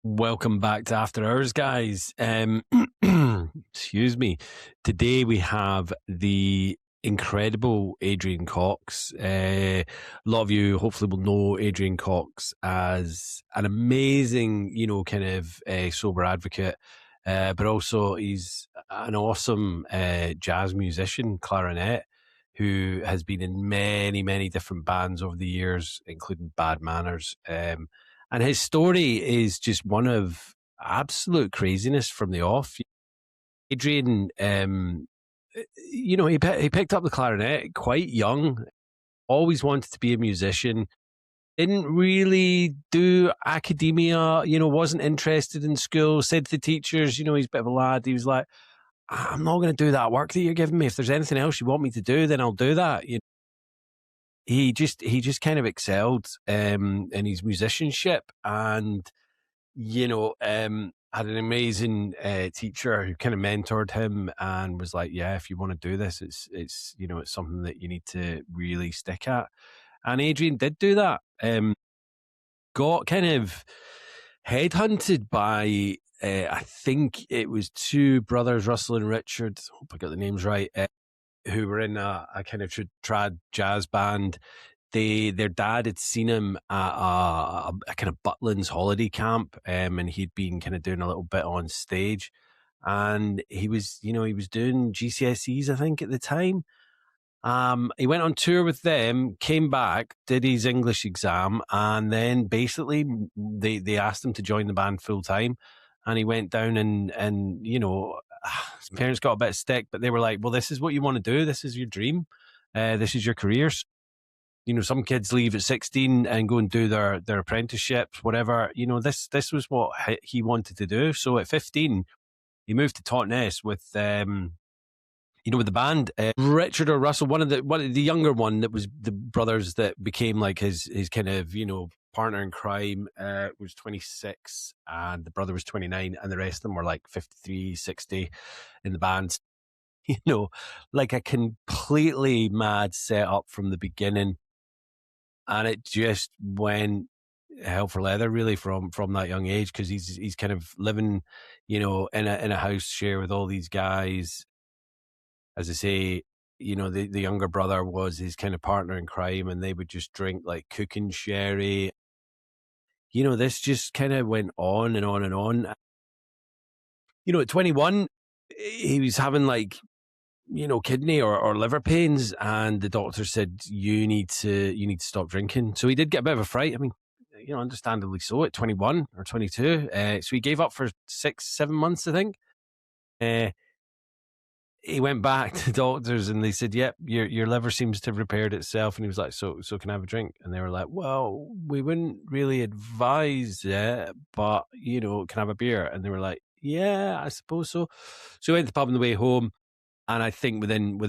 Welcome back to After Hours, guys. Excuse me. Today we have the incredible Adrian Cox. A lot of you hopefully will know Adrian Cox as an amazing, kind of sober advocate, but also he's an awesome jazz musician, clarinet, who has been in many, many different bands over the years, including Bad Manners. And his story is just one of absolute craziness from the off. Adrian, he picked up the clarinet quite young, always wanted to be a musician, didn't really do academia, wasn't interested in school, said to the teachers, he's a bit of a lad. He was like, I'm not going to do that work that you're giving me. If there's anything else you want me to do, then I'll do that. He just kind of excelled in his musicianship, and had an amazing teacher who kind of mentored him and was like, yeah, if you want to do this, it's something that you need to really stick at. And Adrian did do that. Got kind of headhunted by I think it was two brothers, Russell and Richard, hope I got the names right, who were in a kind of trad jazz band. Their dad had seen him at a kind of Butlins holiday camp, and he'd been kind of doing a little bit on stage, and he was doing GCSEs, I think, at the time. He went on tour with them, came back, did his English exam, and then basically they asked him to join the band full time, and he went down and his parents got a bit of stick, but they were like, well, this is what you want to do. This is your dream. This is your career. Some kids leave at 16 and go and do their apprenticeships, whatever. This was what he wanted to do. So at 15, he moved to Totnes with with the band. Richard or Russell, one of the younger one that was the brothers that became like his kind of, partner in crime, was 26 and the brother was 29 and the rest of them were like 53, 60 in the band. Like a completely mad setup from the beginning. And it just went hell for leather, really, from that young age, because he's kind of living, in a house share with all these guys. As I say, the younger brother was his kind of partner in crime, and they would just drink like cooking sherry. This just kind of went on and on and on. At 21, he was having like kidney or liver pains, and the doctor said you need to stop drinking. So he did get a bit of a fright. I mean, understandably so at 21 or 22. So he gave up for 6-7 months, I think. He went back to doctors and they said, yep, your liver seems to have repaired itself. And he was like, so can I have a drink? And they were like, well, we wouldn't really advise it, but can I have a beer? And they were like, yeah, I suppose so. So he went to the pub on the way home. And I think within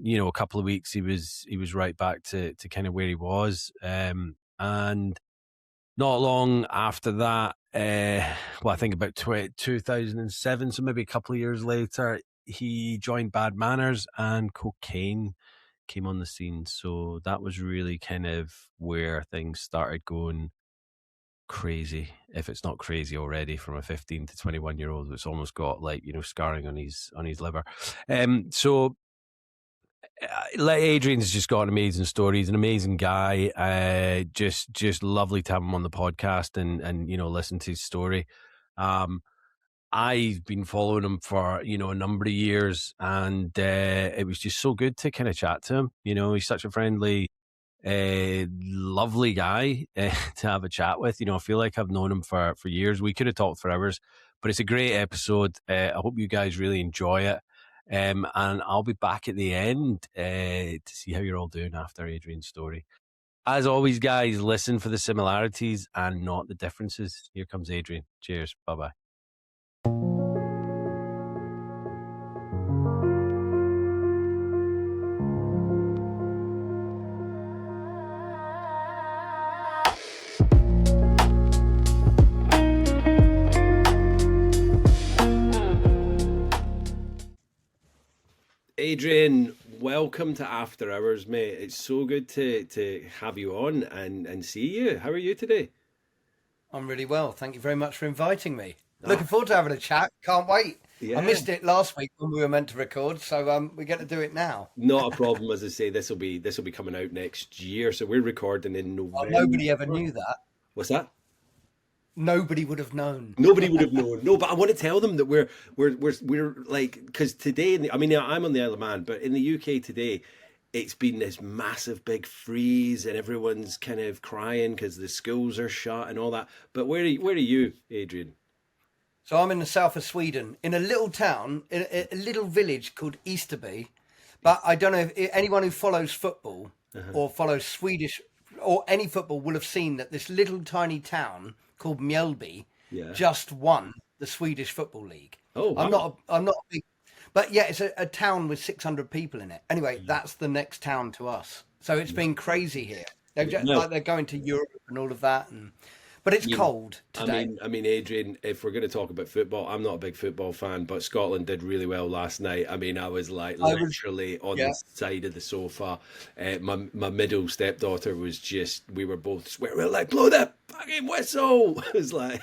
a couple of weeks he was right back to kind of where he was, and not long after that, I think about 2007, so maybe a couple of years later, he joined Bad Manners and cocaine came on the scene. So that was really kind of where things started going crazy, if it's not crazy already, from a 15 to 21-year-old that's almost got like scarring on his liver. So Adrian's just got an amazing story. He's an amazing guy. Just lovely to have him on the podcast and listen to his story. I've been following him for a number of years, and it was just so good to kind of chat to him. He's such a friendly, lovely guy to have a chat with. I feel like I've known him for years. We could have talked for hours, but it's a great episode. I hope you guys really enjoy it. And I'll be back at the end to see how you're all doing after Adrian's story. As always, guys, listen for the similarities and not the differences. Here comes Adrian. Cheers. Bye-bye. Adrian, welcome to After Hours, mate. It's so good to have you on and see you. How are you today? I'm really well. Thank you very much for inviting me. Looking forward to having a chat. Can't wait. Yeah, I missed it last week when we were meant to record, so we get to do it now. not a problem. As I say, this will be coming out next year, so we're recording in Well, November. nobody ever knew that. What's that? Nobody would have known. Nobody would have known. No, but I want to tell them that we're like, because today, I mean, I'm on the Isle of Man, but in the UK today, it's been this massive big freeze, and everyone's kind of crying because the schools are shut and all that. But where are you, Adrian? So I'm in the south of Sweden, in a little town, in a little village called Easterby. But I don't know if anyone who follows football or follows Swedish or any football will have seen that this little tiny town called Mjällby Yeah. just won the Swedish Football League. Oh, wow. I'm not a big, but yeah, it's a town with 600 people in it. Anyway, that's the next town to us. So it's been crazy here. They're going to Europe and all of that, but it's cold today. I mean, Adrian, if we're going to talk about football, I'm not a big football fan, but Scotland did really well last night. I mean, I was like literally on the side of the sofa. My middle stepdaughter was we were both swearing, we were like, blow that fucking whistle. It was like,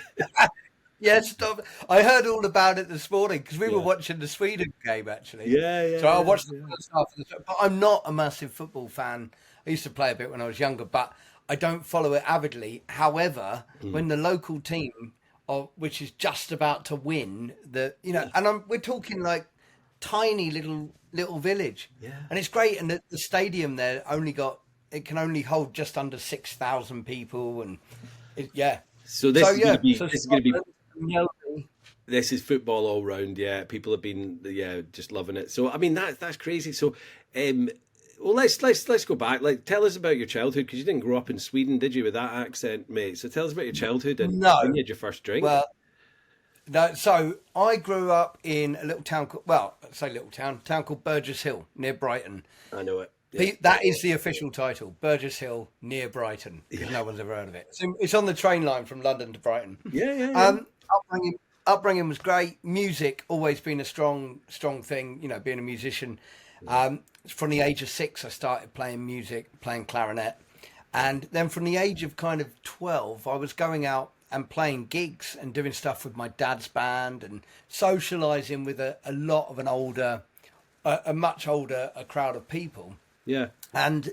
yeah, stop. I heard all about it this morning because we were watching the Sweden game actually. yeah. So I watched the first half of the show, but I'm not a massive football fan. I used to play a bit when I was younger, but I don't follow it avidly. However, when the local team, which is just about to win, we're talking like tiny little village, and it's great. And the stadium there can only hold just under 6,000 people, and So this is going to be. Yeah. This is football all round, yeah. People have been, just loving it. So I mean, that's crazy. So, well, let's go back. Like, tell us about your childhood, because you didn't grow up in Sweden, did you, with that accent, mate? So tell us about your childhood and when you had your first drink. Well, no. So I grew up in a little town called, town called Burgess Hill near Brighton. I know it. Yeah. That is the official title, Burgess Hill near Brighton, because no one's ever heard of it. It's on the train line from London to Brighton. Yeah. Upbringing was great. Music always been a strong thing. Being a musician. From the age of 6, I started playing music, playing clarinet, and then from the age of kind of 12, I was going out and playing gigs and doing stuff with my dad's band and socialising with a lot of a much older crowd of people. Yeah. And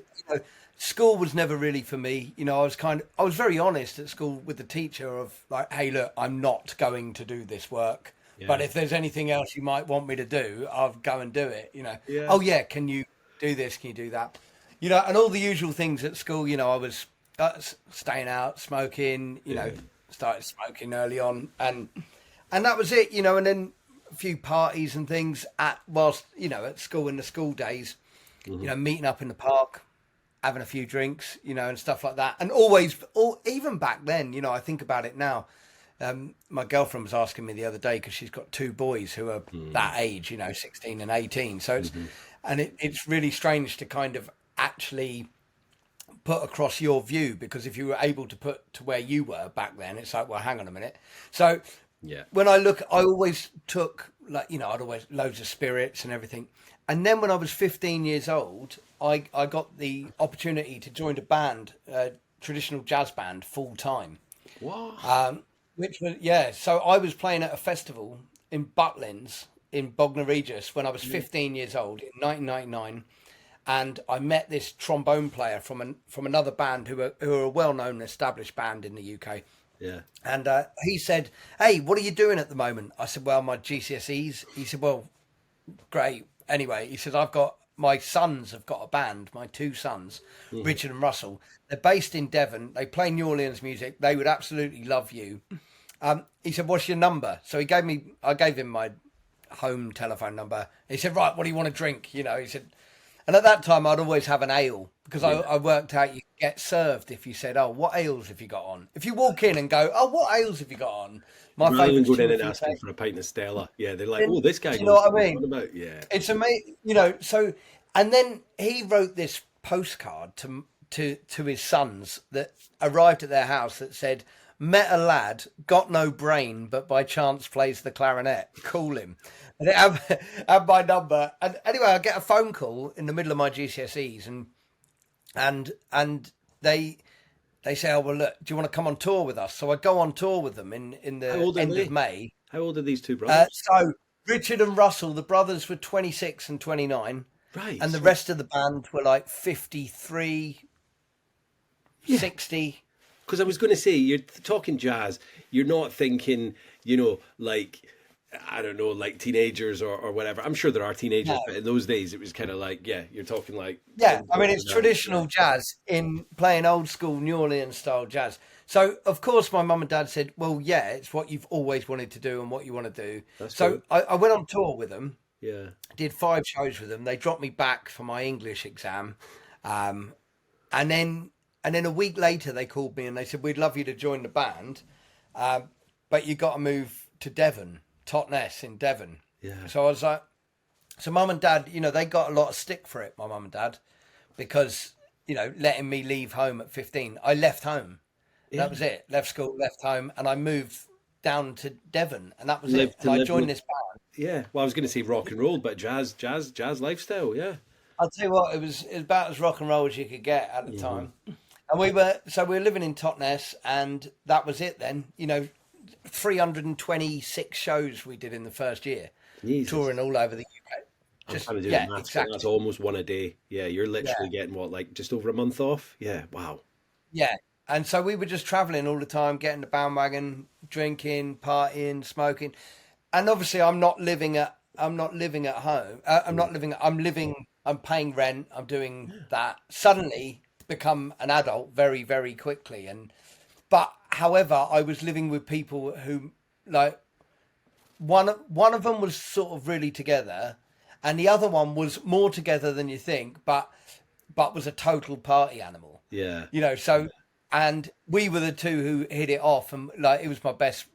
school was never really for me. I was very honest at school with the teacher of like, hey, look, I'm not going to do this work. Yeah. But if there's anything else you might want me to do, I'll go and do it. Yeah. Oh yeah, can you do this? Can you do that? And all the usual things at school. I was staying out, smoking. Started smoking early on, and that was it. And then a few parties and things at school in the school days. Meeting up in the park, having a few drinks, and stuff like that. And even back then, I think about it now. My girlfriend was asking me the other day because she's got 2 boys who are that age, 16 and 18. So it's really strange to kind of actually put across your view, because if you were able to put to where you were back then, it's like, well, hang on a minute. So when I always took I'd always loads of spirits and everything. And then when I was 15 years old, I got the opportunity to join a band, a traditional jazz band, full time. Wow. Which was, so I was playing at a festival in Butlins in Bognor Regis when I was 15 years old in 1999, and I met this trombone player from another band who are a well-known established band in the UK. Yeah. And he said, hey, what are you doing at the moment? I said, well, my GCSEs. He said, well, great. Anyway, he said, my sons have got a band, my 2 sons, Richard and Russell. They're based in Devon. They play New Orleans music. They would absolutely love you. He said, what's your number? So I gave him my home telephone number. He said, right, what do you want to drink? He said, and at that time I'd always have an ale, because I worked out you get served if you said, oh, what ales have you got on? If you walk in and go, oh, what ales have you got on? My favourite going in and asking for a pint of Stella. Yeah, they're like, oh, this guy. You know what I mean? About? Yeah. It's amazing, so, and then he wrote this postcard to his sons that arrived at their house that said, met a lad, got no brain, but by chance plays the clarinet. Call him. And it had my number. And anyway, I get a phone call in the middle of my GCSEs, and they they say, "Oh well, look, do you want to come on tour with us?" So I go on tour with them in the end of May. How old are these two brothers? So Richard and Russell, the brothers, were 26 and 29. Right. And the rest of the band were like 53, 60. Because I was going to say, you're talking jazz. You're not thinking, like, I don't know, like teenagers or whatever. I'm sure there are teenagers, but in those days it was kind of like, you're talking like... Yeah, I mean, it's traditional jazz in playing old school New Orleans style jazz. So, of course, my mum and dad said, well, yeah, it's what you've always wanted to do and what you want to do. That's so I went on tour with them. Yeah. Did 5 shows with them. They dropped me back for my English exam. And then a week later, they called me and they said, we'd love you to join the band, but you got to move to Devon, Totnes in Devon. Yeah. So I was like, so mum and dad, they got a lot of stick for it, my mum and dad, because, letting me leave home at 15. I left home. Yeah. That was it. Left school, left home, and I moved down to Devon, and that was it. And I joined this band. Yeah. Well, I was going to say rock and roll, but jazz lifestyle. Yeah. I'll tell you what, it was about as rock and roll as you could get at the time. And we were living in Totnes, and that was it then. 326 shows we did in the first year, touring all over the UK. Exactly. That's almost one a day. Yeah, you're literally getting like just over a month off. Yeah, wow. Yeah, and so we were just traveling all the time, getting the bandwagon, drinking, partying, smoking, and obviously I'm living at home. I'm paying rent. I'm doing that. Suddenly become an adult very, very quickly, but however, I was living with people who, like, one of them was sort of really together, and the other one was more together than you think, but was a total party animal. Yeah. And we were the two who hit it off, and like it was my best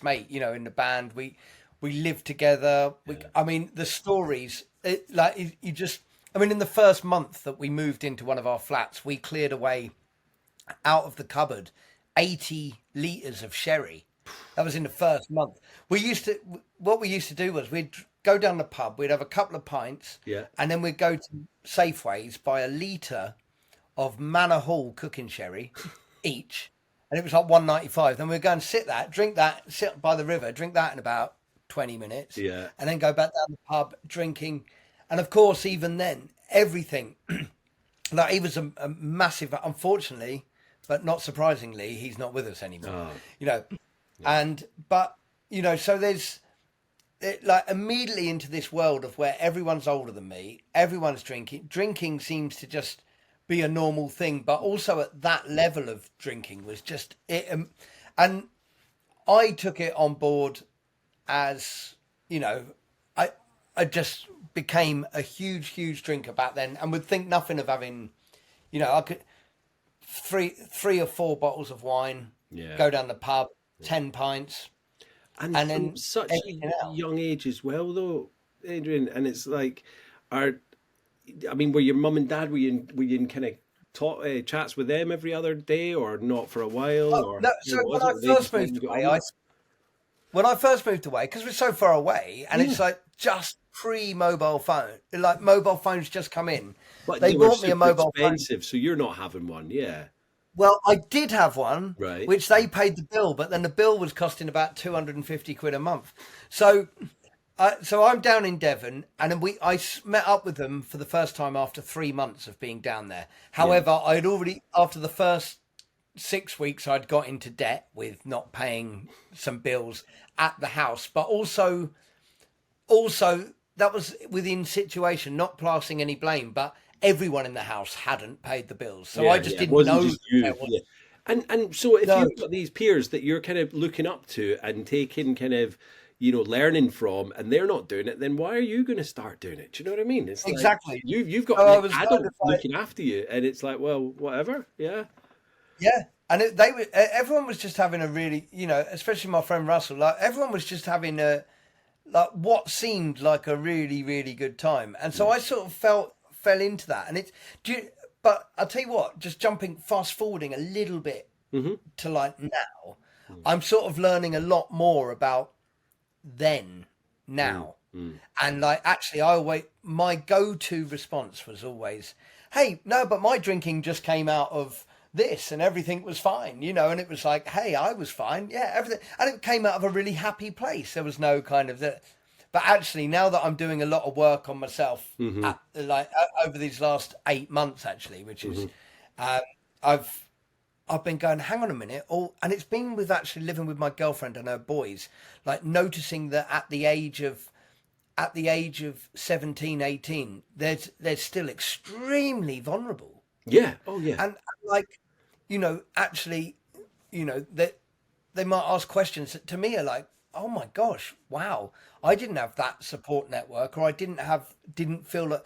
mate. In the band, we lived together. I mean, the stories. In the first month that we moved into one of our flats, we cleared away out of the cupboard 80 litres of sherry. That was in the first month. What we used to do was we'd go down the pub, we'd have a couple of pints, and then we'd go to Safeways, buy a litre of Manor Hall cooking sherry each, and it was like $1.95. Then we'd go and sit by the river, drink that in about 20 minutes, and then go back down the pub drinking. And of course, even then, everything, like he was a massive, unfortunately, but not surprisingly, he's not with us anymore. So there's like immediately into this world of where everyone's older than me, everyone's drinking. Drinking seems to just be a normal thing, but also at that level of drinking was just it. And I took it on board as, I just became a huge drinker back then, and would think nothing of having, I could three or 4 bottles of wine, go down the pub, 10 pints, and then such a young age as well, though, Adrian. And it's like, were your mum and dad, were you in kind of chats with them every other day, or not for a while? No. So when I first moved away, because we're so far away, and it's like just pre-mobile phone, like mobile phones just come in. But they bought me a mobile expensive, phone. So you're not having one, yeah. Well, I did have one, right, which they paid the bill, but then the bill was costing about 250 quid a month. So I'm down in Devon, and then I met up with them for the first time after 3 months of being down there. However, I'd already, after the first 6 weeks, I'd got into debt with not paying some bills at the house, but also that was within situation, not passing any blame, but everyone in the house hadn't paid the bills, so I just didn't know. And so if you've got these peers that you're kind of looking up to and taking kind of, learning from, and they're not doing it, then why are you going to start doing it? Do you know what I mean? It's exactly. Like you've got an adult looking after you, and it's like, well, whatever, yeah. And everyone was just having a really, especially my friend Russell, like everyone was just having what seemed like a really, really good time, and so I sort of fell into that. And but I'll tell you what, just fast forwarding a little bit to like now, I'm sort of learning a lot more about then now. And like, actually my go-to response was always, hey, no, but my drinking just came out of this, and everything was fine, you know, and it was like, hey, I was fine, yeah, everything, and it came out of a really happy place. There was no kind of that. But actually, now that I'm doing a lot of work on myself, over these last 8 months, actually, which is, I've been going, hang on a minute, and it's been with actually living with my girlfriend and her boys, like noticing that at the age of 17, 18, they're still extremely vulnerable. Yeah. Oh yeah. And like, you know, actually, you know, that they might ask questions that to me are like, oh my gosh, wow, I didn't have that support network, or I didn't feel that,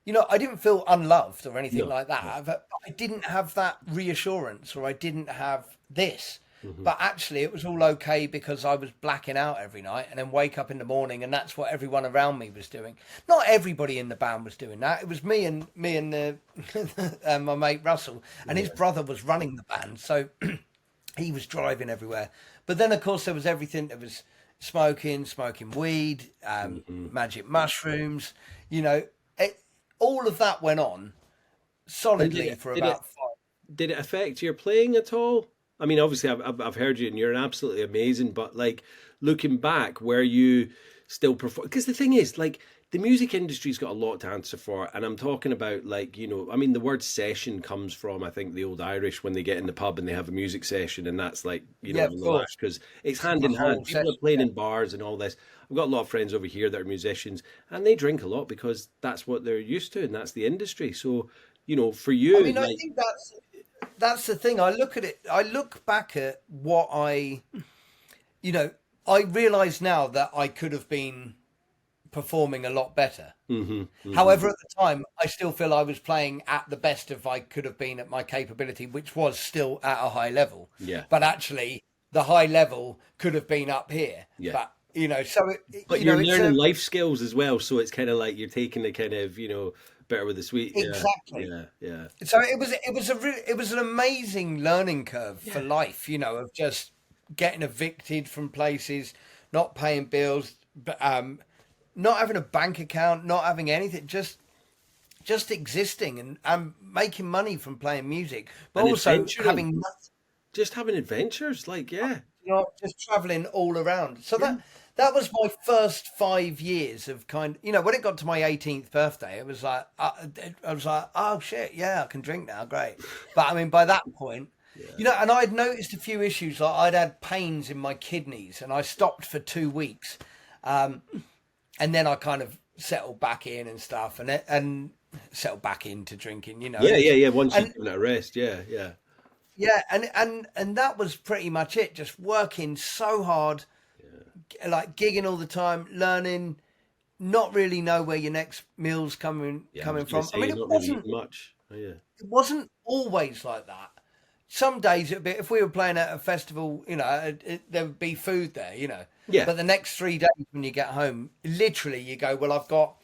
you know, I didn't feel unloved or anything like that. But I didn't have that reassurance, or I didn't have this. But actually, it was all okay because I was blacking out every night and then wake up in the morning, and that's what everyone around me was doing. Not everybody in the band was doing that. It was me and my mate Russell, and his brother was running the band, so he was driving everywhere. But then, of course, there was everything. There was smoking weed, magic mushrooms. You know, all of that went on solidly for about 5. Did it affect your playing at all? I mean, obviously, I've heard you, and you're absolutely amazing. But like looking back, where you still perform? Because the thing is, like, the music industry's got a lot to answer for, and I'm talking about, like, you know, I mean, the word session comes from, I think, the old Irish when they get in the pub and they have a music session, and that's like, you know, because it's hand in hand. People are playing in bars and all this. I've got a lot of friends over here that are musicians, and they drink a lot because that's what they're used to, and that's the industry. So, you know, for you, I mean, I think that's the thing. I look at it. I look back at what you know, I realise now that I could have been performing a lot better. However, at the time, I still feel I was playing at the best of I could have been at my capability, which was still at a high level. Yeah. But actually, the high level could have been up here. Yeah. But you know, so but you're learning life skills as well, so it's kind of like you're taking the kind of, you know, better with the sweet. Exactly. Yeah. So it was an amazing learning curve for life, you know, of just getting evicted from places, not paying bills, not having a bank account, not having anything, just existing and making money from playing music, but and also having adventures, like, you know, just traveling all around. So that was my first 5 years of kind. You know, when it got to my 18th birthday, it was like I was like, oh shit, yeah, I can drink now, great. But I mean, by that point, you know, and I'd noticed a few issues. Like I'd had pains in my kidneys, and I stopped for 2 weeks, and then I kind of settled back in and stuff, and settled back into drinking. You know, Once you've given it a rest, yeah, and that was pretty much it. Just working so hard. Like gigging all the time, learning, not really know where your next meal's coming from. I mean, it wasn't really much. It wasn't always like that. Some days it'd be, if we were playing at a festival, you know, there would be food there, you know. Yeah. But the next 3 days when you get home, literally you go, well, I've got,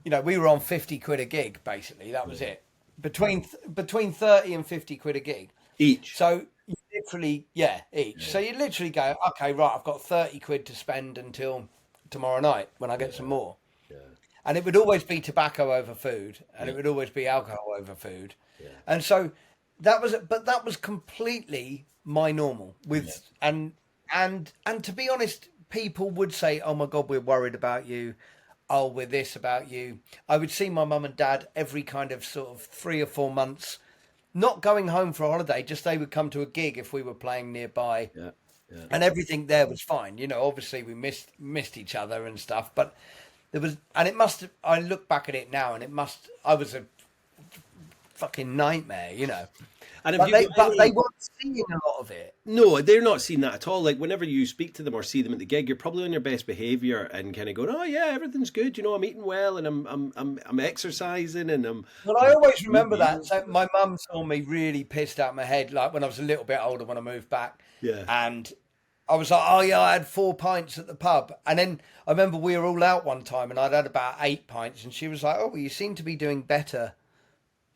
you know, we were on 50 quid a gig, basically. That was it. Between 30 and 50 quid a gig. Each. So literally, each. Yeah. So you literally go, okay, right, I've got 30 quid to spend until tomorrow night when I get some more. Yeah. And it would always be tobacco over food, and it would always be alcohol over food. Yeah. And so that was completely my normal and to be honest, people would say, oh my God, we're worried about you. Oh, we're this about you. I would see my mum and dad every kind of sort of 3 or 4 months, not going home for a holiday, just they would come to a gig if we were playing nearby. Yeah. And everything there was fine. You know, obviously we missed each other and stuff, but there was, and it must have, I look back at it now and I was a fucking nightmare, you know. And but they weren't seeing a lot of it. No, they're not seeing that at all. Like whenever you speak to them or see them at the gig, you're probably on your best behaviour and kind of going, "Oh yeah, everything's good. You know, I'm eating well and I'm exercising and I'm." Well, I always remember that. So my mum saw me really pissed out my head, like when I was a little bit older when I moved back. Yeah. And I was like, "Oh yeah, I had 4 pints at the pub," and then I remember we were all out one time and I'd had about 8 pints, and she was like, "Oh, well, you seem to be doing better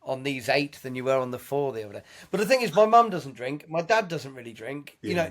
on these 8 than you were on the 4 the other day." But the thing is, my mum doesn't drink, my dad doesn't really drink. You know,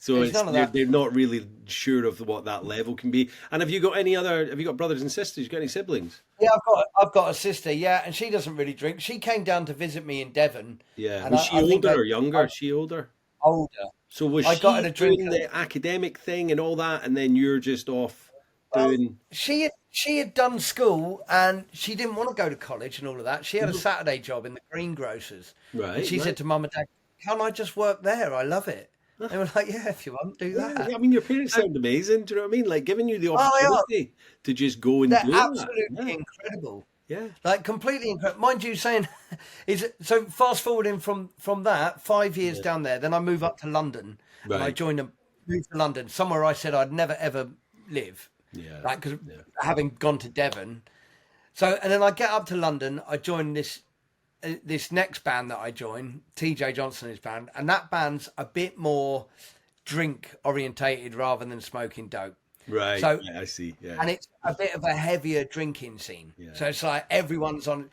So There's none of that. they're not really sure of what that level can be. And have you got brothers and sisters? You got any siblings? Yeah, I've got a sister, yeah, and she doesn't really drink. She came down to visit me in Devon. Yeah. And Was she I think older or younger? Is she older? older. So was I got she her a drink. doing the academic thing and all that, and then you're just off doing? She had done school and she didn't want to go to college and all of that. She had a Saturday job in the greengrocers. Right. And she said to Mum and Dad, "Can't I just work there? I love it." They were like, "Yeah, if you want, do that." Yeah, I mean, your parents sound amazing. Do you know what I mean? Like giving you the Oh, they are. opportunity to just go and They're do absolutely that. incredible. Yeah. Like completely incredible. Mind you, saying so. Fast forwarding from that 5 years down there, then I move up to London and I moved to London, somewhere I said I'd never ever live. Yeah. Like because having gone to Devon, so and then I get up to London. I join this next band that I join, TJ Johnson, his band, and that band's a bit more drink orientated rather than smoking dope. Right. So yeah, I see. Yeah. and it's a bit of a heavier drinking scene. Yeah. So it's like everyone's on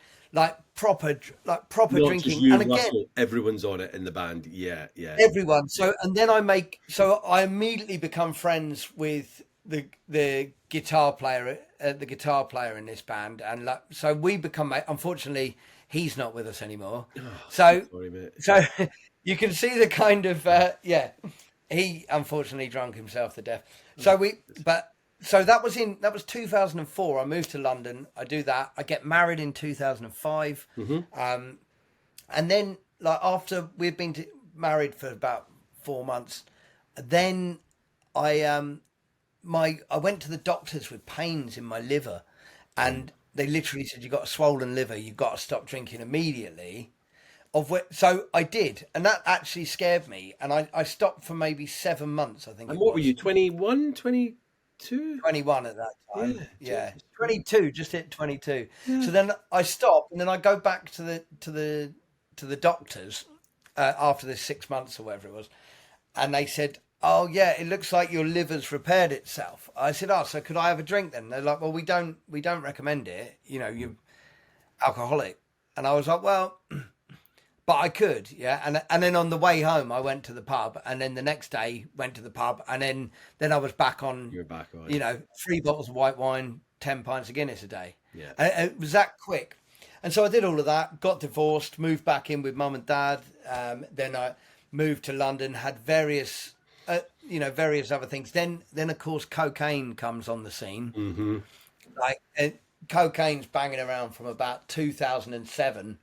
proper Not drinking. just you, And again, Russell, everyone's on it in the band. Yeah. Yeah. everyone. So and then I immediately become friends with the guitar player, in this band, and so we become. Unfortunately, he's not with us anymore. So Sorry, mate. so you can see the kind of he unfortunately drunk himself to death. So that was 2004. I moved to London. I do that. I get married in 2005. And then after we'd been married for about 4 months, then I went to the doctors with pains in my liver, and they literally said, "You've got a swollen liver. You've got to stop drinking immediately." So I did, and that actually scared me, and I stopped for maybe 7 months, I think. And what were you, 21, 22? 21 at that time. Yeah. 22, just hit 22. Yeah. So then I stopped, and then I go back to the doctors after this 6 months or whatever it was, and they said, "Oh yeah, it looks like your liver's repaired itself." I said, "Oh, so could I have a drink then?" They're like, "Well, we don't recommend it. You know, you're alcoholic." And I was like, "Well." But I could, yeah. And then on the way home, I went to the pub, and then the next day went to the pub, and then I was back on. You're back on. 3 bottles of white wine, 10 pints of Guinness a day. Yeah. And it was that quick. And so I did all of that, got divorced, moved back in with Mum and Dad. Then I moved to London, had various other things. Then of course, cocaine comes on the scene. Mm-hmm. Cocaine's banging around from about 2007,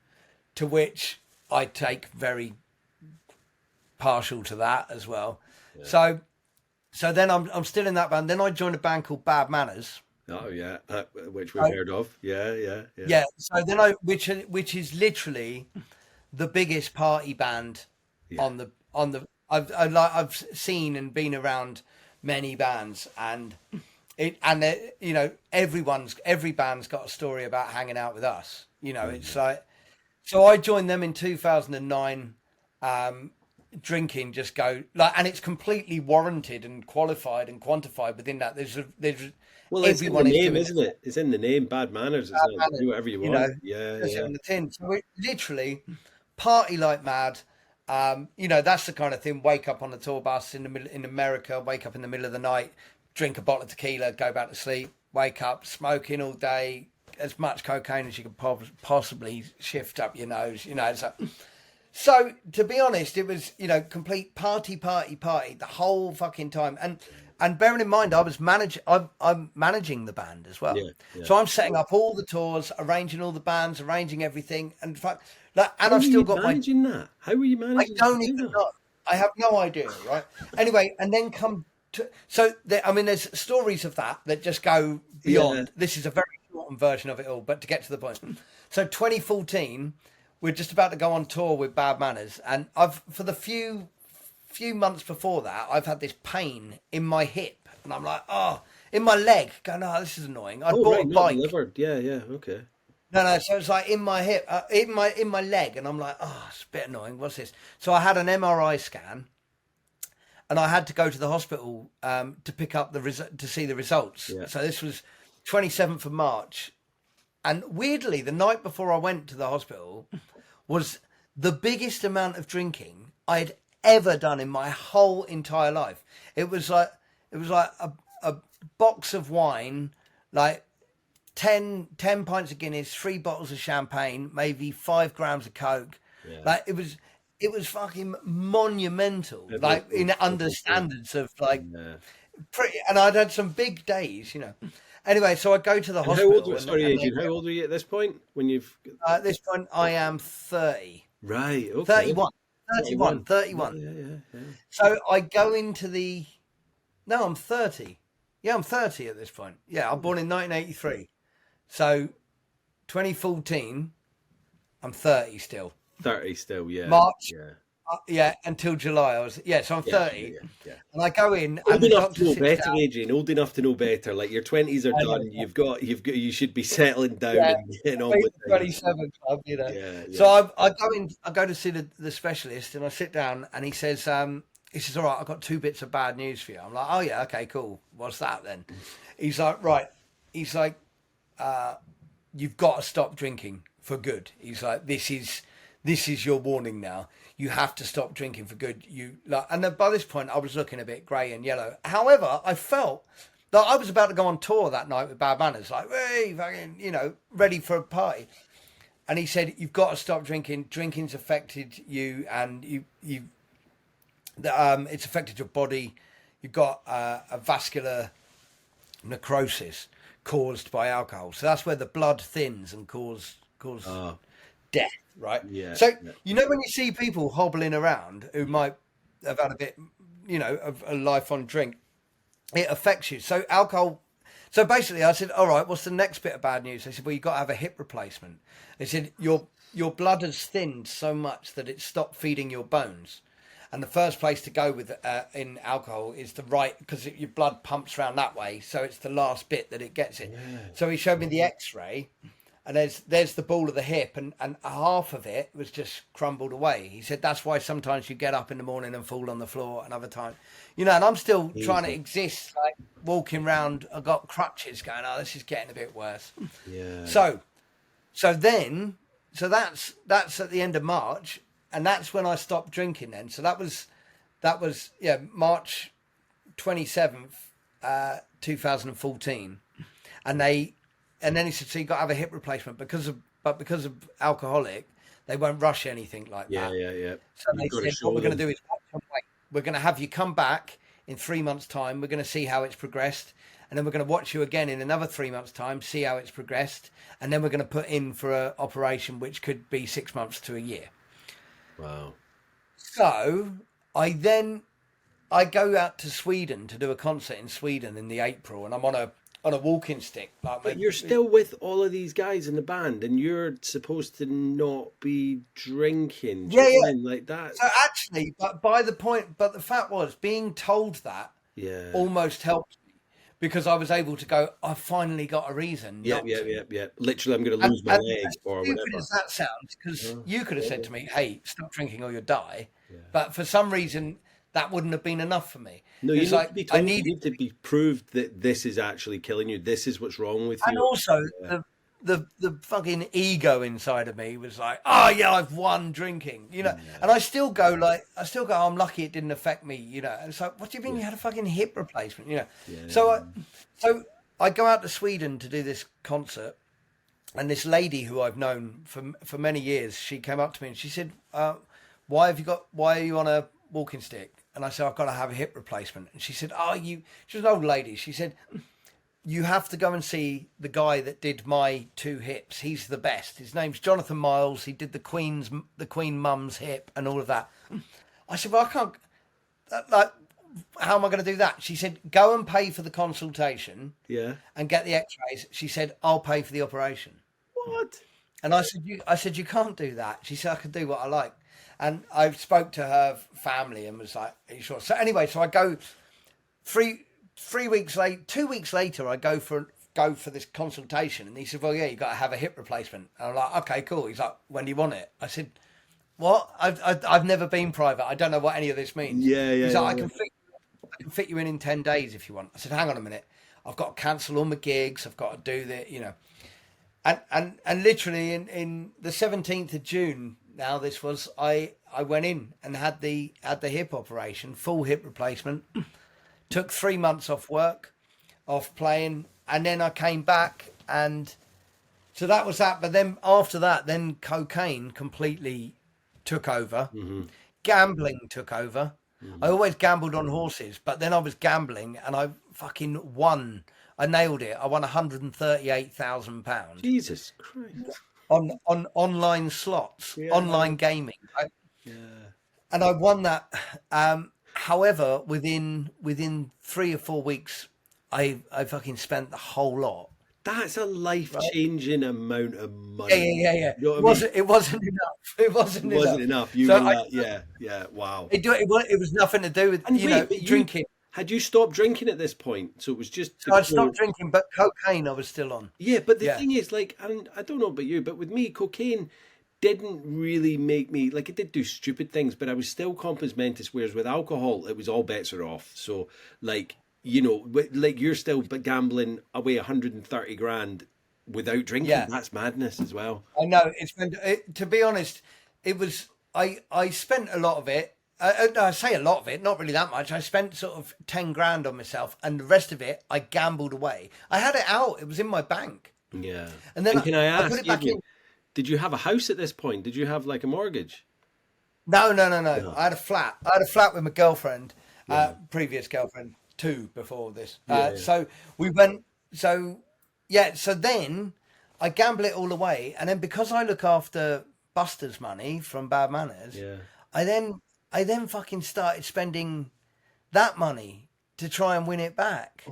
to which I take very partial to that as well. Yeah. So then I'm still in that band. Then I joined a band called Bad Manners. Oh yeah, which we've heard of. Yeah. So then which is literally the biggest party band on the. I've seen and been around many bands, and every band's got a story about hanging out with us. It's like. So I joined them in 2009. Drinking just and it's completely warranted and qualified and quantified within that. There's it's in the name, isn't it? It's in the name. Bad Manners. Do whatever you want. In the tin. So we literally party like mad. That's the kind of thing. Wake up on the tour bus in America. Wake up in the middle of the night. Drink a bottle of tequila. Go back to sleep. Wake up smoking all day. As much cocaine as you could possibly shift up your nose, So to be honest, it was complete party the whole fucking time. And bearing in mind, I'm managing the band as well. Yeah. So I'm setting up all the tours, arranging all the bands, arranging everything, and I've still got managing that. How were you managing? I don't even know. I have no idea. Right. Anyway, and then there's stories of that just go beyond. Yeah. This is a very version of it all, but to get to the point. So 2014, we're just about to go on tour with Bad Manners, and for the few months before that, I've had this pain in my hip, and I'm like, in my leg, going, this is annoying. I bought a bike. Delivered. Yeah, okay. No, so it's like in my hip, in my leg, and I'm like, it's a bit annoying. What's this? So I had an MRI scan, and I had to go to the hospital to pick up to see the results. Yeah. So this was 27th of March, and weirdly the night before I went to the hospital was the biggest amount of drinking I'd ever done in my whole entire life. It was like a box of wine, like 10 pints of Guinness, 3 bottles of champagne, maybe 5 grams of Coke. Yeah. Like it was fucking monumental, like in under standards of like pretty. And I'd had some big days, you know. Anyway, so I go to the hospital. Adrian, how old were you at this point? When you've at this point, I am 30. Right. Okay. 31. Yeah. So I go into the. No, I'm 30. Yeah, I'm 30 at this point. Yeah, I'm born in 1983. So 2014, I'm 30 still. 30 still, yeah. March. Yeah. Until July. So I'm 30. Yeah. And I go in. Old and enough to know better, Adrian. Old enough to know better. Like your 20s are done. You should be settling down and getting on with 27 club, you know. Yeah. So I go in. I go to see the specialist, and I sit down, and he says, all right, I've got 2 bits of bad news for you. I'm like, oh yeah, okay, cool. What's that then? He's like, right. He's like, you've got to stop drinking for good. He's like, this is your warning now. You have to stop drinking for good. And by this point, I was looking a bit grey and yellow. However, I felt that I was about to go on tour that night with Bad Manners, like, hey, fucking, you know, ready for a party. And he said, you've got to stop drinking. Drinking's affected you, and it's affected your body. You've got a vascular necrosis caused by alcohol. So that's where the blood thins and cause death, right? Yeah. So, you know, when you see people hobbling around who might have had a bit, you know, of a life on drink, it affects you. So alcohol. So basically I said, all right, what's the next bit of bad news? They said, well, you've got to have a hip replacement. They said, your blood has thinned so much that it's stopped feeding your bones. And the first place to go with in alcohol is the right, because your blood pumps around that way. So it's the last bit that it gets it. Yeah. So he showed me the X-ray, and there's the ball of the hip, and half of it was just crumbled away. He said that's why sometimes you get up in the morning and fall on the floor, and other times, you know. And I'm still trying to exist, like walking around. I've got crutches going. Oh, this is getting a bit worse. Yeah. So that's at the end of March. And that's when I stopped drinking then. So that was March 27th, 2014. And then he said, so you got to have a hip replacement because of alcoholic, they won't rush anything like that. Yeah. So they said, what we're going to do is we're going to have you come back in 3 months' time. We're going to see how it's progressed. And then we're going to watch you again in another 3 months' time, see how it's progressed. And then we're going to put in for an operation, which could be 6 months to a year. Wow. So I go out to Sweden to do a concert in Sweden in the April, and I'm on a walking stick. But you're still with all of these guys in the band, and you're supposed to not be drinking. Yeah. Like that. So actually, but the fact was, being told that almost helped me, because I was able to go, I finally got a reason. Yeah. Literally, I'm going to lose my leg or whatever. As stupid as that sounds, because you could have said to me, hey, stop drinking or you'll die. Yeah. But for some reason, that wouldn't have been enough for me. No, you need to be proved that this is actually killing you. This is what's wrong with you. And also, the fucking ego inside of me was like, oh yeah, I've won drinking, you know. And I still go, oh, I'm lucky it didn't affect me, you know. And it's like, what do you mean you had a fucking hip replacement, you know? So I go out to Sweden to do this concert, and this lady who I've known for many years, she came up to me and she said, why are you on a walking stick? And I said, I've got to have a hip replacement. And she said, she was an old lady. She said, you have to go and see the guy that did my 2 hips. He's the best. His name's Jonathan Miles. He did the Queen Mum's hip and all of that. I said, well, I can't, how am I going to do that? She said, go and pay for the consultation. Yeah. And get the x-rays. She said, I'll pay for the operation. What? And I said, you can't do that. She said, I can do what I like. And I spoke to her family and was like, are you sure? So anyway, so I go 2 weeks later, I go for this consultation, and he said, well, yeah, you got to have a hip replacement. And I'm like, okay, cool. He's like, when do you want it? I said, what? I've never been private. I don't know what any of this means. Yeah. He's like, I can fit you in 10 days if you want. I said, hang on a minute. I've got to cancel all my gigs. I've got to do that, you know. And literally in the 17th of June, Now this was I went in and had the hip operation, full hip replacement. Took 3 months off work, off playing, and then I came back, and so that was that. But then after that, then cocaine completely took over. Gambling took over. I always gambled on horses, but then I was gambling and I fucking won. I nailed it. I won £138,000 Jesus Christ. on online slots, online gaming. And I won that. However, within 3 or 4 weeks, I fucking spent the whole lot. That's a life-changing amount of money. Yeah. You know what I mean? It wasn't enough. It wasn't enough. You So were like, yeah, wow. It was nothing to do with drinking. Had you stopped drinking at this point? So it was just... So I stopped drinking, but cocaine I was still on. Yeah, but the thing is, like, and I don't know about you, but with me, cocaine didn't really make me, like, it did do stupid things, but I was still compos mentis, whereas with alcohol, it was all bets are off. So, like, you know, like you're still gambling away 130 grand without drinking. Yeah. That's madness as well. I know. To be honest, it was, I spent a lot of it. I say a lot of it, not really that much. I spent sort of 10 grand on myself, and the rest of it, I gambled away. I had it out. It was in my bank. Yeah. And then can I ask, put it back in. did you have a house at this point? Did you have like a mortgage? No. I had a flat. I had a flat with my girlfriend, previous girlfriend, 2 before this. So we went. So then I gamble it all away, and then because I look after Buster's money from Bad Manners, I then fucking started spending that money to try and win it back.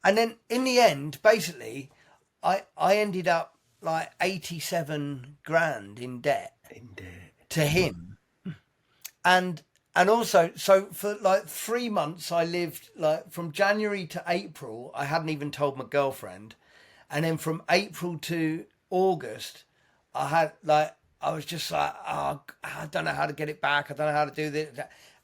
And then in the end, basically, I ended up like 87 grand in debt to him. And also, so for like 3 months, I lived like from January to April, I hadn't even told my girlfriend. And then from April to August, I was just like, oh, I don't know how to get it back. I don't know how to do this.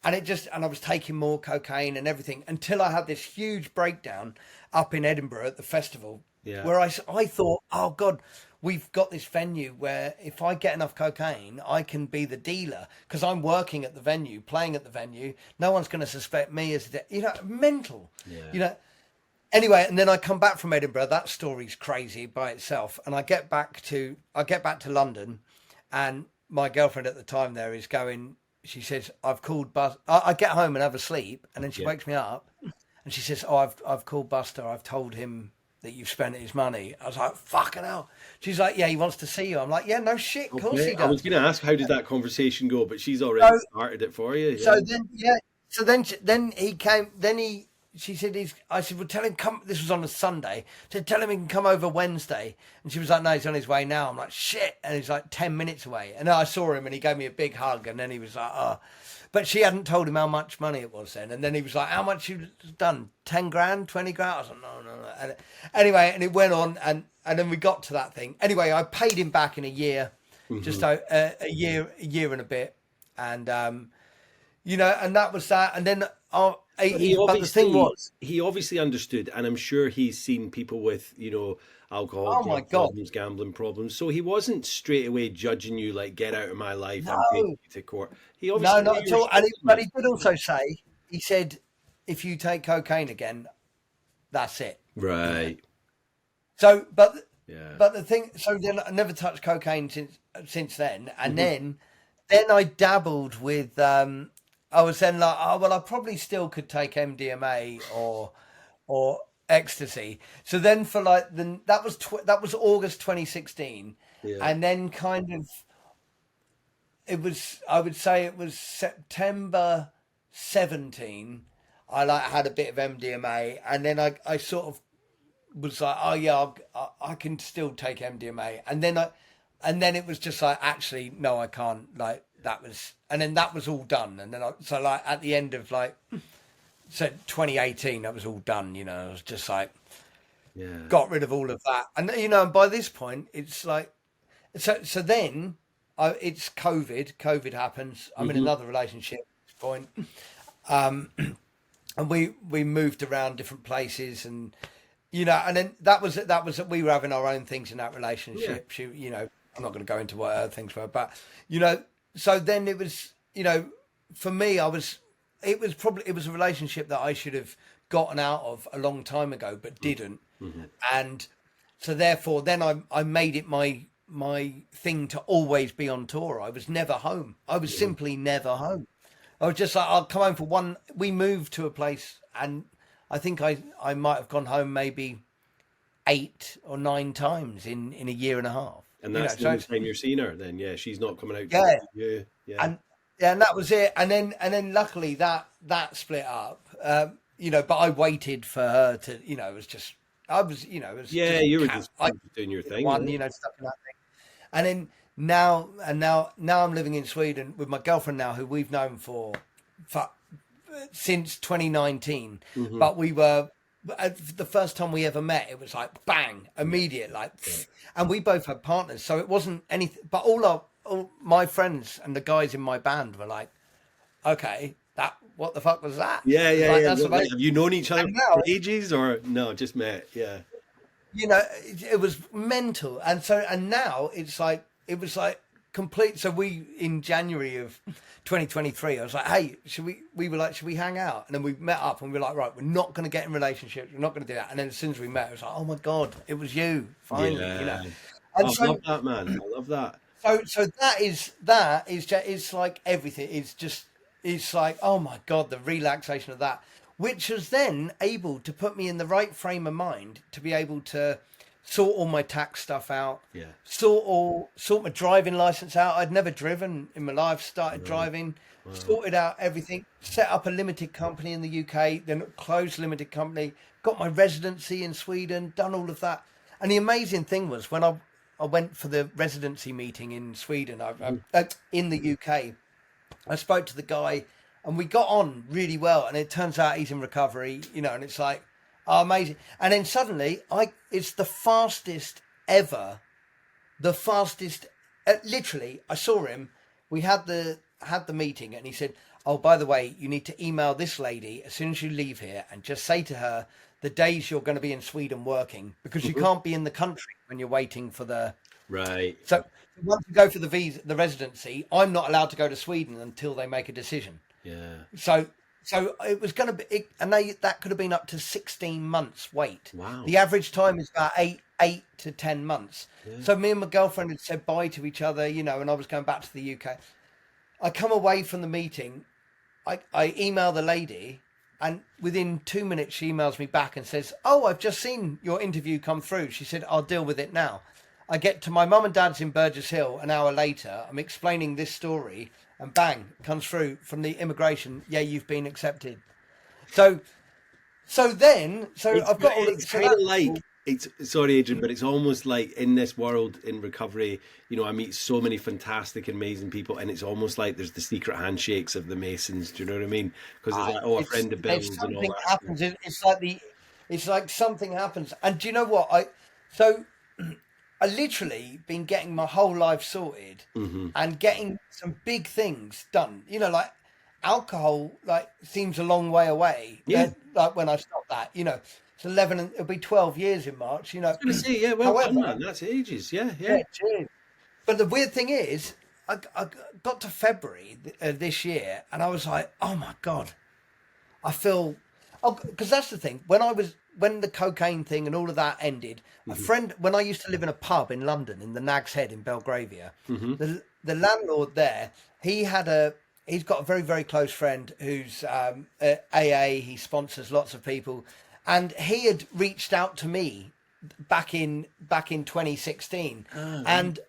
And I was taking more cocaine and everything until I had this huge breakdown up in Edinburgh at the festival where I thought, oh God, we've got this venue where if I get enough cocaine, I can be the dealer because I'm working at the venue, playing at the venue. No one's going to suspect me as, mental, Anyway, and then I come back from Edinburgh. That story's crazy by itself. And I get back to London. And my girlfriend at the time there is going, she says, I've called Buster. I get home and have a sleep. And then she wakes me up and she says, oh, I've called Buster. I've told him that you've spent his money. I was like, fucking hell. She's like, yeah, he wants to see you. I'm like, yeah, no shit. Of course he does. I was going to ask, how did that conversation go? But she's already started it for you. Yeah. So then he came, she said, I said, well, tell him come. This was on a Sunday. I said, tell him he can come over Wednesday. And she was like, no, he's on his way now. I'm like, shit. And he's like 10 minutes away. And I saw him and he gave me a big hug. And then he was like, oh. But she hadn't told him how much money it was then. And then he was like, how much you done? 10 grand, 20 grand? I was like, no. And anyway, and it went on. And then we got to that thing. Anyway, I paid him back in a year, just a year and a bit. And, and that was that. And then... but the thing was, he obviously understood, and I'm sure he's seen people with, alcohol problems, gambling problems. So he wasn't straight away judging you like, get out of my life and take you to court. He obviously not at all. But he did also say, he said, if you take cocaine again, that's it. Right. So, but the thing, so then I never touched cocaine since then, and then I dabbled with. I was then like, oh, well, I probably still could take MDMA or ecstasy. So then for like, that was August 2016. And then kind of, I would say it was September 17. I had a bit of MDMA, and then I sort of was like, oh yeah, I can still take MDMA. And then it was just like, actually, no, I can't. Like, that was all done. And then so like at the end of 2018, that was all done, I was just like, got rid of all of that. And, and by this point it's like, so then it's COVID happens. I'm in another relationship at this point. And we moved around different places and, and then that was we were having our own things in that relationship. She, I'm not going to go into what her things were, but so then it was, for me, it was a relationship that I should have gotten out of a long time ago, but didn't. And so therefore then I made it my thing to always be on tour. I was never home. I was simply never home. I was just like, I'll come home for one. We moved to a place, and I think I might have gone home maybe 8 or 9 times in a year and a half. And that's the only time you're seeing her then. Yeah, she's not coming out. Yeah. And that was it. And then luckily that split up. But I waited for her to, it was just, I was, it was you were just doing your thing. Stuff in that thing. And then now I'm living in Sweden with my girlfriend now, who we've known for since 2019. But we were, the first time we ever met, it was like bang, immediate, like, and we both had partners, so it wasn't anything. But all my friends and the guys in my band were like, okay, what the fuck was that? Yeah. Have you known each other for ages or no? Just met? Yeah. It was mental, and now it was like complete. So in January of 2023, I was like, hey, should we hang out? And then we met up and we were like, right, we're not going to get in relationships. We're not going to do that. And then as soon as we met, it was like, oh my God, it was you finally, And I love that, man. I love that. So it's like everything. It's like, oh my God, the relaxation of that, which was then able to put me in the right frame of mind to be able to sort all my tax stuff out, sort my driving license out. I'd never driven in my life, started driving, sorted out everything, set up a limited company in the UK, then closed limited company, got my residency in Sweden, done all of that. And the amazing thing was when I went for the residency meeting in Sweden, in the UK, I spoke to the guy and we got on really well. And it turns out he's in recovery, and it's like, oh, amazing. And then suddenly it's the fastest ever, literally, I saw him. We had the meeting and he said, oh, by the way, you need to email this lady as soon as you leave here and just say to her the days you're going to be in Sweden working, because you can't be in the country when you're waiting for the... Right. So once you go for the visa, the residency, I'm not allowed to go to Sweden until they make a decision. Yeah. So it was going to be, that could have been up to 16 months wait. Wow. The average time is about 8 to 10 months. Yeah. So me and my girlfriend had said bye to each other, and I was going back to the UK. I come away from the meeting, I email the lady, and within 2 minutes she emails me back and says, oh, I've just seen your interview come through. She said, I'll deal with it now. I get to my mum and dad's in Burgess Hill an hour later. I'm explaining this story and bang, comes through from the immigration. Yeah, you've been accepted. So I've got all it's kind of like, sorry, Adrian, but it's almost like in this world in recovery, I meet so many fantastic, amazing people, and it's almost like there's the secret handshakes of the Masons. Do you know what I mean? Because it's like, a friend of Bill's and all that. Happens, it's like something happens. And do you know what? I literally been getting my whole life sorted and getting some big things done. Like alcohol, seems a long way away. Yeah. Like when I stopped that, it's 11 and it'll be 12 years in March. I was going to say, yeah, well, however, man, that's ages. Yeah. Cheers. But the weird thing is, I got to February this year, and I was like, oh my God, I feel. Because that's the thing. When the cocaine thing and all of that ended, a friend, when I used to live in a pub in London, in the Nag's Head in Belgravia, the landlord there, he's got a very, very close friend who's AA. He sponsors lots of people, and he had reached out to me back in 2016, and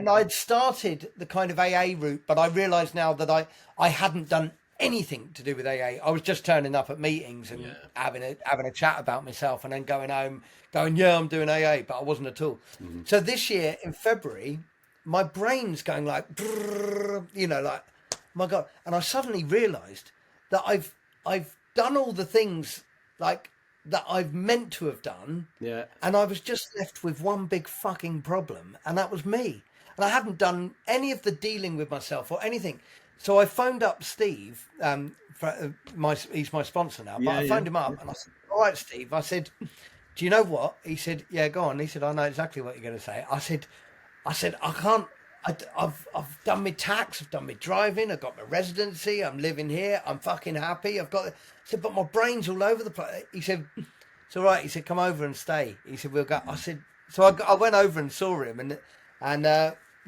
I'd started the kind of AA route, but I realised now that I hadn't done anything to do with AA. I was just turning up at meetings and having a chat about myself, and then going home going, yeah, I'm doing AA, but I wasn't at all. So this year in February, my brain's going like, like, my God. And I suddenly realised that I've done all the things like that I've meant to have done. Yeah. And I was just left with one big fucking problem, and that was me. And I hadn't done any of the dealing with myself or anything. So I phoned up Steve, he's my sponsor now, but I phoned him up and I said, all right, Steve, I said, do you know what? He said, yeah, go on. He said, I know exactly what you're going to say. I said, I said, I can't. I've done my tax, I've done my driving, I've got my residency, I'm living here, I'm fucking happy. I said, but my brain's all over the place. He said, it's all right. He said, come over and stay. He said, we'll go. I said, so I went over and saw him, and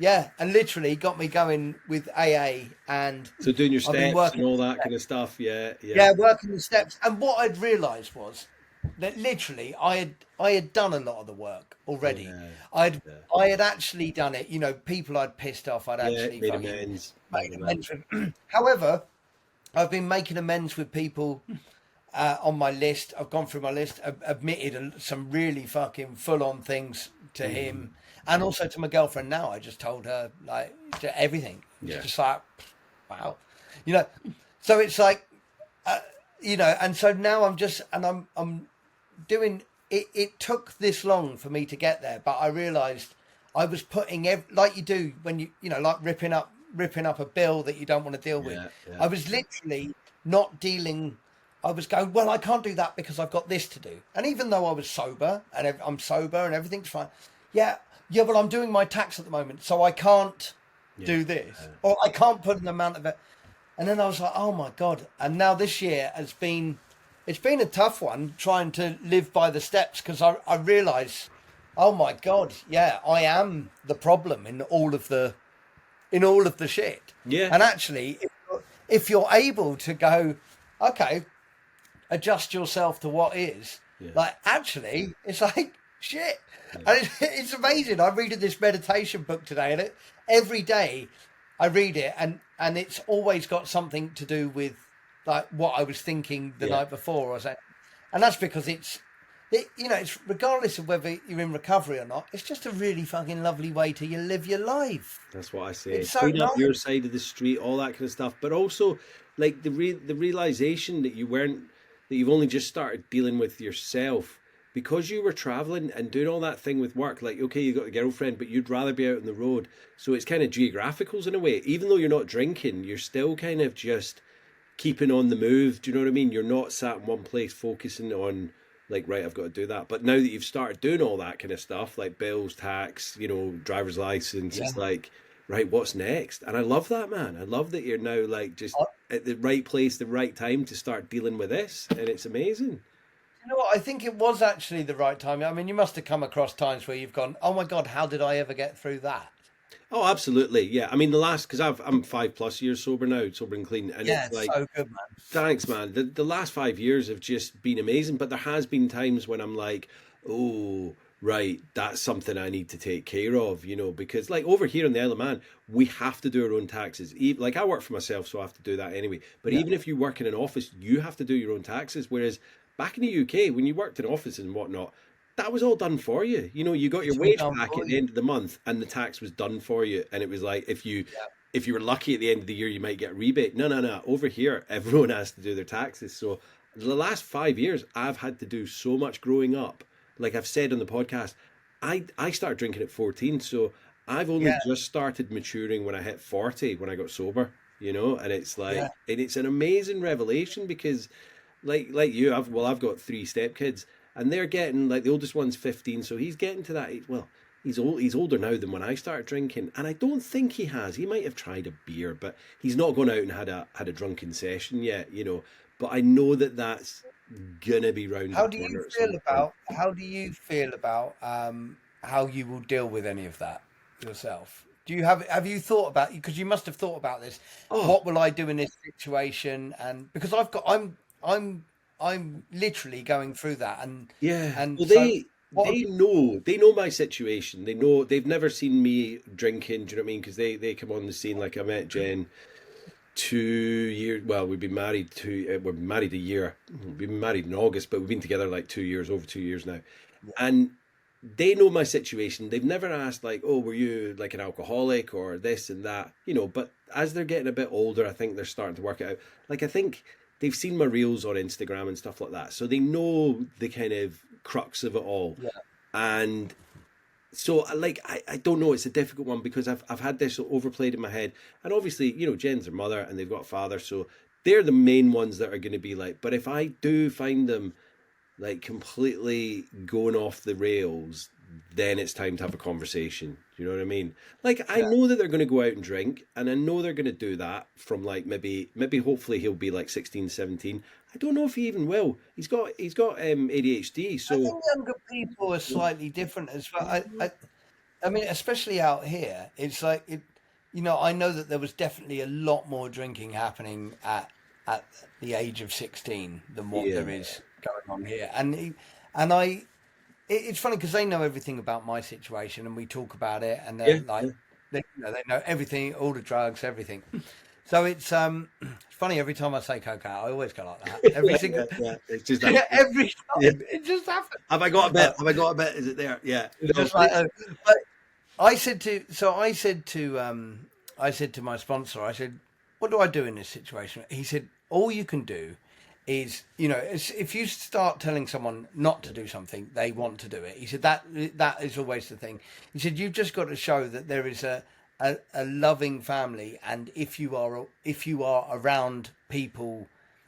yeah, and literally got me going with AA, and So doing your I've been steps and all that kind of stuff. Yeah, working the steps. And what I'd realised was that literally I had done a lot of the work already. Yeah. I had actually done it. You know, people I'd pissed off, I'd actually made amends. made amends with. However, I've been making amends with people on my list. I've gone through my list, admitted some really fucking full-on things to him, and also to my girlfriend now. I just told her like everything. It's just like, wow, you know. So it's like, you know, and so now I'm doing. It took this long for me to get there, but I realised I was putting like you do when you know, like ripping up a bill that you don't want to deal with. I was literally not dealing. I was going, well, I can't do that because I've got this to do. And even though I was sober and I'm sober and everything's fine, well, I'm doing my tax at the moment, so I can't do this, or I can't put an amount of it. And then I was like, oh my God! And now this year it's been a tough one trying to live by the steps, because I realise, oh my God, yeah, I am the problem in all of the shit. Yeah. And actually, if you're able to go, okay, adjust yourself to what is, like, actually, it's like shit. And it's amazing. I'm reading this meditation book today, and every day I read it, and it's always got something to do with like what I was thinking the night before or something. And that's because it's regardless of whether you're in recovery or not, it's just a really fucking lovely way to live your life. That's what I say. It's so Clean up nice. your side of the street, all that kind of stuff. But also, like the realization that you've only just started dealing with yourself because you were traveling and doing all that thing with work. Like, okay, you got a girlfriend, but you'd rather be out on the road. So it's kind of geographicals in a way. Even though you're not drinking, you're still kind of just keeping on the move. Do you know what I mean? You're not sat in one place focusing on, like, right, I've got to do that. But now that you've started doing all that kind of stuff, like bills, tax, you know, driver's license, it's like, right, what's next? And I love that, man. I love that you're now like just at the right place, the right time to start dealing with this. And it's amazing. You know what? I think it was actually the right time. I mean, you must have come across times where you've gone, oh my God, how did I ever get through that? Oh, absolutely. Yeah. I mean, because I'm 5+ years sober now, sober and clean. And it's like, so good, man. Thanks, man. The last 5 years have just been amazing. But there has been times when I'm like, oh, right, that's something I need to take care of, you know, because like over here in the Isle of Man, we have to do our own taxes. Like I work for myself, so I have to do that anyway. But even if you work in an office, you have to do your own taxes. Whereas back in the UK, when you worked in offices and whatnot, that was all done for you. You know, you got your wage back at the end of the month and the tax was done for you. And it was like, if you were lucky at the end of the year, you might get a rebate. No. Over here, everyone has to do their taxes. So the last 5 years, I've had to do so much growing up. Like I've said on the podcast, I started drinking at 14. So I've only just started maturing when I hit 40, when I got sober, you know, and it's like, and it's an amazing revelation because like you, I've got 3 stepkids. And they're getting, like, the oldest one's 15, so he's getting to that age. Well, he's older now than when I started drinking, and I don't think he has. He might have tried a beer, but he's not gone out and had a drunken session yet, you know. But I know that that's gonna be round. How do you feel about how you will deal with any of that yourself? Do you have you thought about, because you must have thought about this? What will I do in this situation? And because I'm literally going through that, and well, they know my situation. They know, they've never seen me drinking. Do you know what I mean? Because they come on the scene. Like I met Jen 2 years. Well, we've been married we're married a year. We've been married in August, but we've been together like 2 years, over 2 years now, and they know my situation. They've never asked like, oh, were you like an alcoholic or this and that, you know. But as they're getting a bit older, I think they're starting to work it out. Like I think they've seen my reels on Instagram and stuff like that. So they know the kind of crux of it all. Yeah. And so like, I don't know, it's a difficult one because I've had this overplayed in my head. And obviously, you know, Jen's their mother and they've got a father. So they're the main ones that are going to be like, but if I do find them like completely going off the rails, then it's time to have a conversation. Do you know what I mean? Like, I know that they're going to go out and drink, and I know they're going to do that from like maybe hopefully he'll be like 16, 17. I don't know if he even will. He's got ADHD, so I think younger people are slightly different as well. I mean, especially out here, it's like it. You know, I know that there was definitely a lot more drinking happening at the age of 16 than what there is going on here, it's funny because they know everything about my situation, and we talk about it, and they're they know everything, all the drugs, everything. So it's funny every time I say cocaine, I always go like that. Every single, it's just every time it just happens. Have I got a bit? Have I got a bit? Is it there? Yeah. Just like, but I said to my sponsor, I said, what do I do in this situation? He said, all you can do is, you know, if you start telling someone not to do something, they want to do it. He said that is always the thing. He said you've just got to show that there is a loving family, and if you are around people,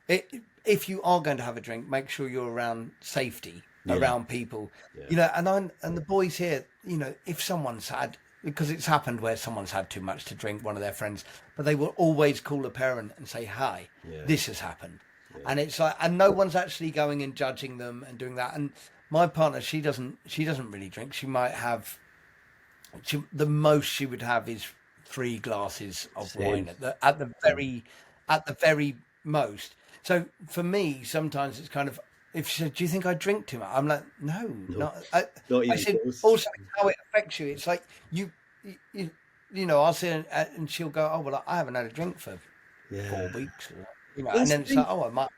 if you are going to have a drink, make sure you're around safety, around people, you know. And the boys here, you know, if someone's had, because it's happened where someone's had too much to drink, one of their friends, but they will always call a parent and say, hi, this has happened. And it's like, and no one's actually going and judging them and doing that. And my partner, she doesn't really drink. She might have, the most she would have is 3 glasses of wine at the very most. So for me, sometimes it's kind of, if she said, do you think I drink too much? I'm like, no. I said, also how it affects you. It's like you know, I'll say, and she'll go, oh, well, I haven't had a drink for 4 weeks. You know, and then it's like, oh, I might.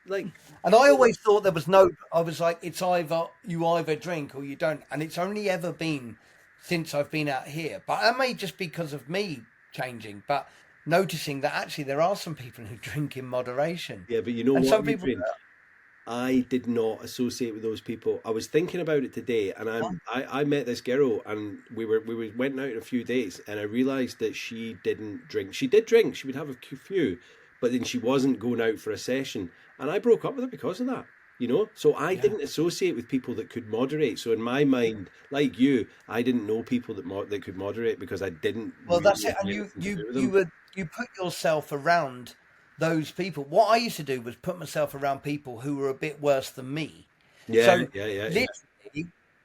Like, and I always thought there was no. I was like, it's either you either drink or you don't, and it's only ever been since I've been out here. But that may just because of me changing, but noticing that actually there are some people who drink in moderation. Yeah, but you know, and what, some people, I did not associate with those people. I was thinking about it today, and I met this girl, and we went out in a few days, and I realised that she didn't drink. She did drink. She would have a few, but then she wasn't going out for a session, and I broke up with her because of that. You know, so I didn't associate with people that could moderate. So in my mind, like you, I didn't know people that could moderate because I didn't. Well, that's it. And you put yourself around those people. What I used to do was put myself around people who were a bit worse than me. Literally,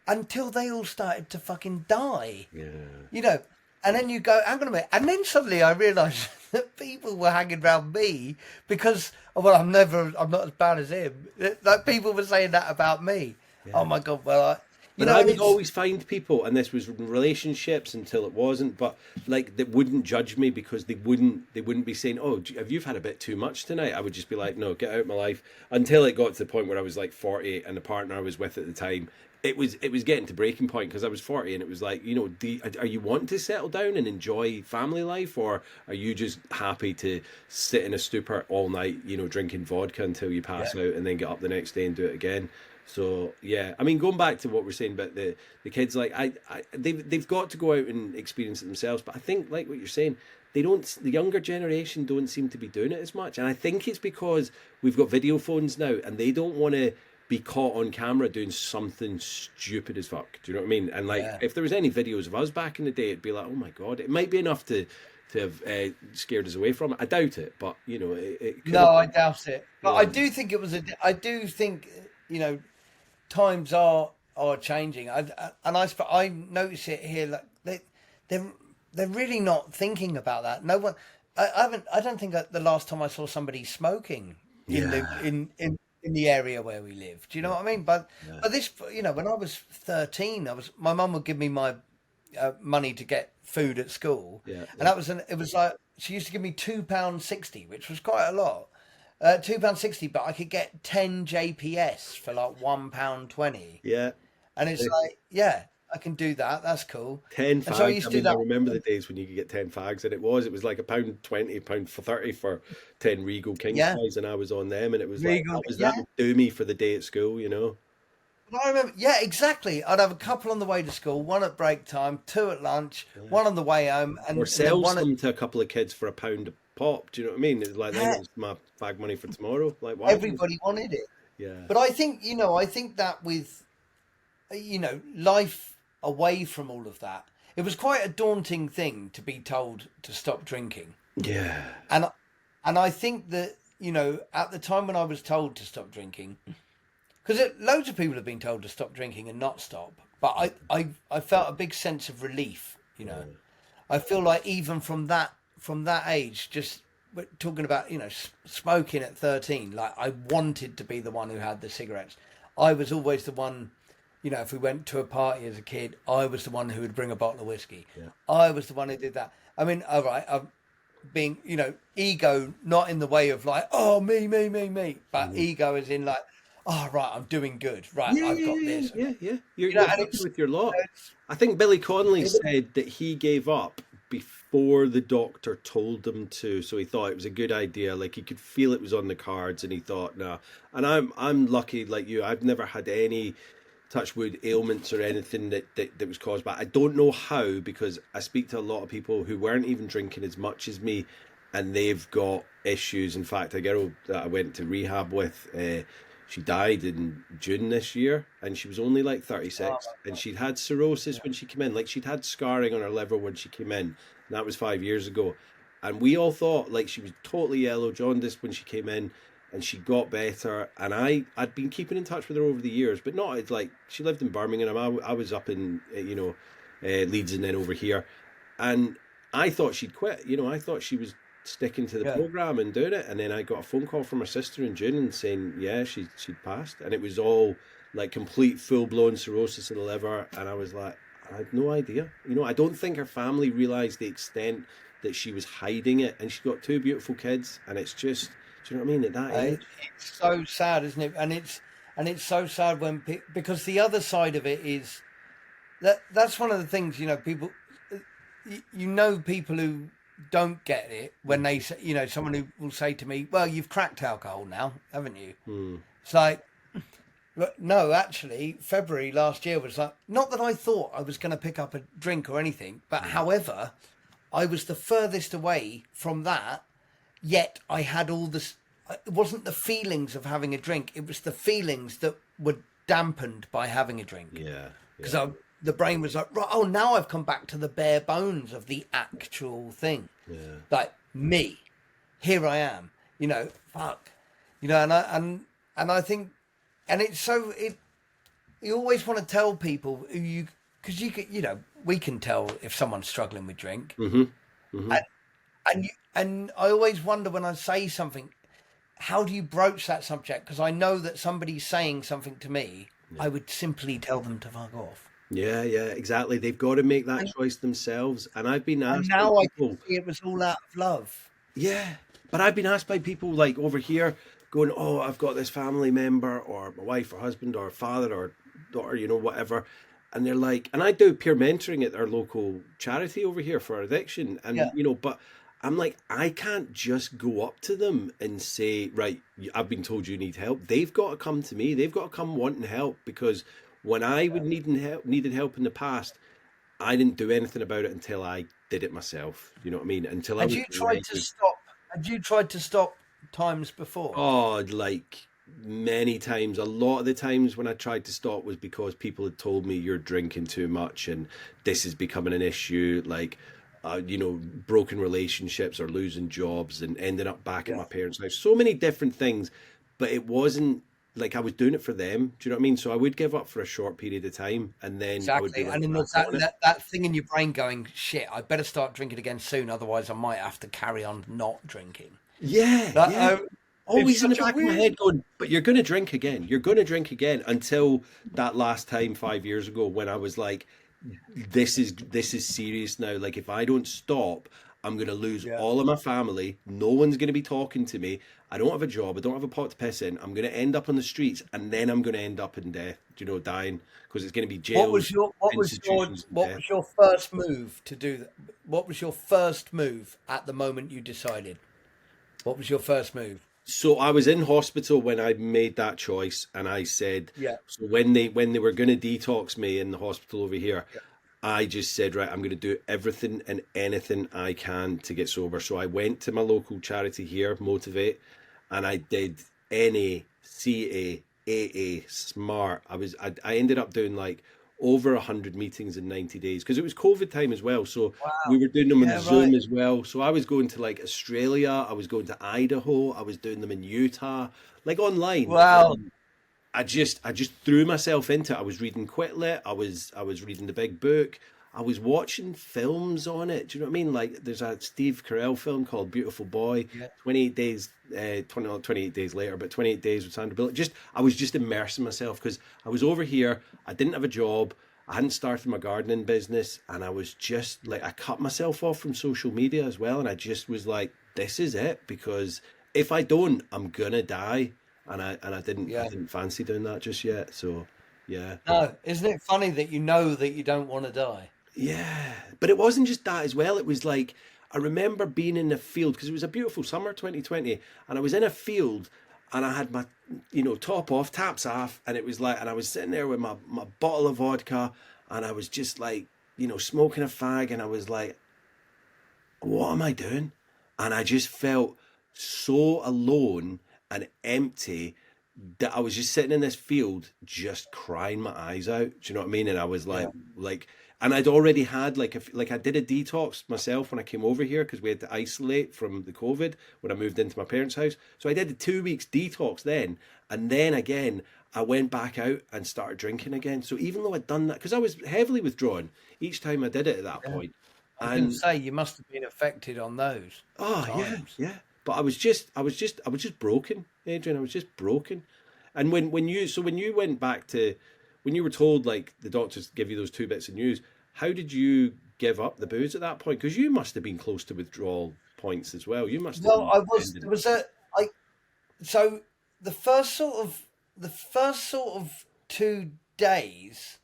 until they all started to fucking die. Yeah. You know, and then you go, hang on a minute. And then suddenly I realised that people were hanging around me because, well, I'm not as bad as him. Like, people were saying that about me. Yeah. Oh my God, well, I would always find people, and this was relationships until it wasn't, but like, that wouldn't judge me because they wouldn't be saying, oh, have you had a bit too much tonight? I would just be like, no, get out of my life, until it got to the point where I was like 40 and the partner I was with at the time, it was getting to breaking point because I was 40, and it was like, you know, are you wanting to settle down and enjoy family life, or are you just happy to sit in a stupor all night, you know, drinking vodka until you pass out and then get up the next day and do it again? So yeah, I mean, going back to what we're saying about the kids, like they've got to go out and experience it themselves. But I think, like what you're saying, the younger generation don't seem to be doing it as much, and I think it's because we've got video phones now, and they don't want to be caught on camera doing something stupid as fuck. Do you know what I mean? And like, if there was any videos of us back in the day, it'd be like, oh my God, it might be enough to have scared us away from it. I doubt it, but you know, I doubt it. But I do think it was I do think, you know, times are changing. I notice it here. Like they're really not thinking about that. No one. I don't think the last time I saw somebody smoking in the area where we live. Do you know what I mean? But this, you know, when I was 13, my mum would give me my money to get food at school, and it was like she used to give me £2.60, which was quite a lot. £2.60, but I could get 10 JPS for like £1.20. Yeah, and it's like, I can do that. That's cool. 10 fags. So I used to do that. I remember the days when you could get 10 fags, and it was like £1.20, £1.30 for 10 Regal King size, and I was on them, and it was Regal, that would do me for the day at school, you know. But I remember, exactly. I'd have a couple on the way to school, one at break time, 2 at lunch, 1 on the way home, and or sell them to a couple of kids for £1 a pop. Do you know what I mean? It's like, that's my fag money for tomorrow. Like, why everybody wanted it. Yeah. But I think that with, you know, life away from all of that. It was quite a daunting thing to be told to stop drinking. Yeah. And I think that, you know, at the time when I was told to stop drinking, because loads of people have been told to stop drinking and not stop, but I felt a big sense of relief, you know. I feel like even from that age, just we're talking about, you know, smoking at 13, like I wanted to be the one who had the cigarettes. I was always the one, you know, if we went to a party as a kid, I was the one who would bring a bottle of whiskey. Yeah. I was the one who did that. I mean, all right, I'm being, you know, ego, not in the way of like, oh, me, but ego is in like, oh, right, I'm doing good. Right, I've got this. Yeah. You're happy with your lot. I think Billy Connolly said that he gave up before the doctor told him to, so he thought it was a good idea. Like, he could feel it was on the cards, and he thought, nah. And I'm lucky, like you. I've never had any, touch wood, ailments or anything that was caused by it. I don't know how, because I speak to a lot of people who weren't even drinking as much as me, and they've got issues. In fact, a girl that I went to rehab with, she died in June this year, and she was only like 36, and she'd had cirrhosis when she came in. Like, she'd had scarring on her liver when she came in, and that was 5 years ago. And we all thought, like, she was totally yellow jaundiced when she came in, and she got better. And I'd been keeping in touch with her over the years, but not, it's like, she lived in Birmingham. I was up in, you know, Leeds, and then over here. And I thought she'd quit. You know, I thought she was sticking to the program and doing it, and then I got a phone call from her sister in June and saying, yeah, she'd passed, and it was all like complete full-blown cirrhosis of the liver. And I was like, I had no idea. You know, I don't think her family realized the extent that she was hiding it, and she's got 2 beautiful kids, and it's just, do you know what I mean, at that age? It's so sad, isn't it? And it's so sad when because the other side of it is that's one of the things, you know, people, you know, people who don't get it when they say, you know, someone who will say to me, well, you've cracked alcohol now, haven't you? It's like, no, actually, February last year was like, not that I thought I was going to pick up a drink or anything, but however, I was the furthest away from that, yet I had all this, it wasn't the feelings of having a drink, it was the feelings that were dampened by having a drink. Yeah. Because the brain was like, right, oh, now I've come back to the bare bones of the actual thing. Yeah. Like, me, here I am, you know, fuck, you know, and I think, and it's so, you always want to tell people because you know, we can tell if someone's struggling with drink. And I always wonder when I say something, how do you broach that subject? Because I know that somebody's saying something to me, I would simply tell them to fuck off. Yeah, exactly. They've got to make that choice themselves. And I've been asked. And now I can see it was all out of love. Yeah, but I've been asked by people like over here going, oh, I've got this family member or my wife or husband or father or daughter, you know, whatever. And they're like, and I do peer mentoring at our local charity over here for addiction. And, you know, but I'm like, I can't just go up to them and say, right, I've been told you need help. They've got to come to me. They've got to come wanting help, because when I needed help in the past, I didn't do anything about it until I did it myself. You know what I mean? Until Had you tried to stop times before? Oh, like many times. A lot of the times when I tried to stop was because people had told me, you're drinking too much and this is becoming an issue. Like, you know, broken relationships or losing jobs and ending up back at my parents' house. So many different things, but it wasn't like I was doing it for them. Do you know what I mean? So I would give up for a short period of time, and then I would be like, and then there's that thing in your brain going, shit, I better start drinking again soon, otherwise I might have to carry on not drinking. Always in the back of my head going, but you're going to drink again. You're going to drink again, until that last time 5 years ago when I was like, this is serious now. Like, if I don't stop, I'm going to lose all of my family. No one's going to be talking to me. I don't have a job. I don't have a pot to piss in. I'm going to end up on the streets, and then I'm going to end up in death, you know, dying, because it's going to be jail. What was your first move to do that? What was your first move at the moment you decided? What was your first move? So I was in hospital when I made that choice, and I said, so when they were going to detox me in the hospital over here, I just said, right, I'm going to do everything and anything I can to get sober. So I went to my local charity here, Motivate, and I did NA, CA, AA, SMART. I ended up doing like over 100 meetings in 90 days because it was COVID time as well. So Wow. we were doing them on Yeah, Zoom right. as well. So I was going to like Australia, I was going to Idaho, I was doing them in Utah, like online. Wow. I just threw myself into it. I was reading Quitlet, I was reading the big book. I was watching films on it. Do you know what I mean? Like there's a Steve Carell film called Beautiful Boy, Yeah. 28 days, 28 days later, but 28 days with Sandra Bullock. I was just immersing myself because I was over here. I didn't have a job. I hadn't started my gardening business, and I was just like, I cut myself off from social media as well. And I just was like, this is it, because if I don't, I'm gonna die. And I didn't fancy doing that just yet. So yeah. No, isn't it funny that you know that you don't want to die? Yeah, but it wasn't just that as well. It was like, I remember being in the field because it was a beautiful summer 2020, and I was in a field and I had my, top off, taps off, and it was like, and I was sitting there with my bottle of vodka, and I was just like, smoking a fag, and I was like, what am I doing? And I just felt so alone and empty that I was just sitting in this field, just crying my eyes out. Do you know what I mean? And I was like, and I'd already had like I did a detox myself when I came over here because we had to isolate from the COVID when I moved into my parents' house. So I did a 2 weeks detox then, and then again I went back out and started drinking again. So even though I'd done that, because I was heavily withdrawn each time I did it at that point. I was going to say you must have been affected on those times. Yeah. But I was just broken, Adrian. I was just broken. And when you went back to, when you were told like the doctors give you those 2 bits of news, how did you give up the booze at that point? Because you must have been close to withdrawal points as well. You must have. Well, I was. There was so the first sort of 2 days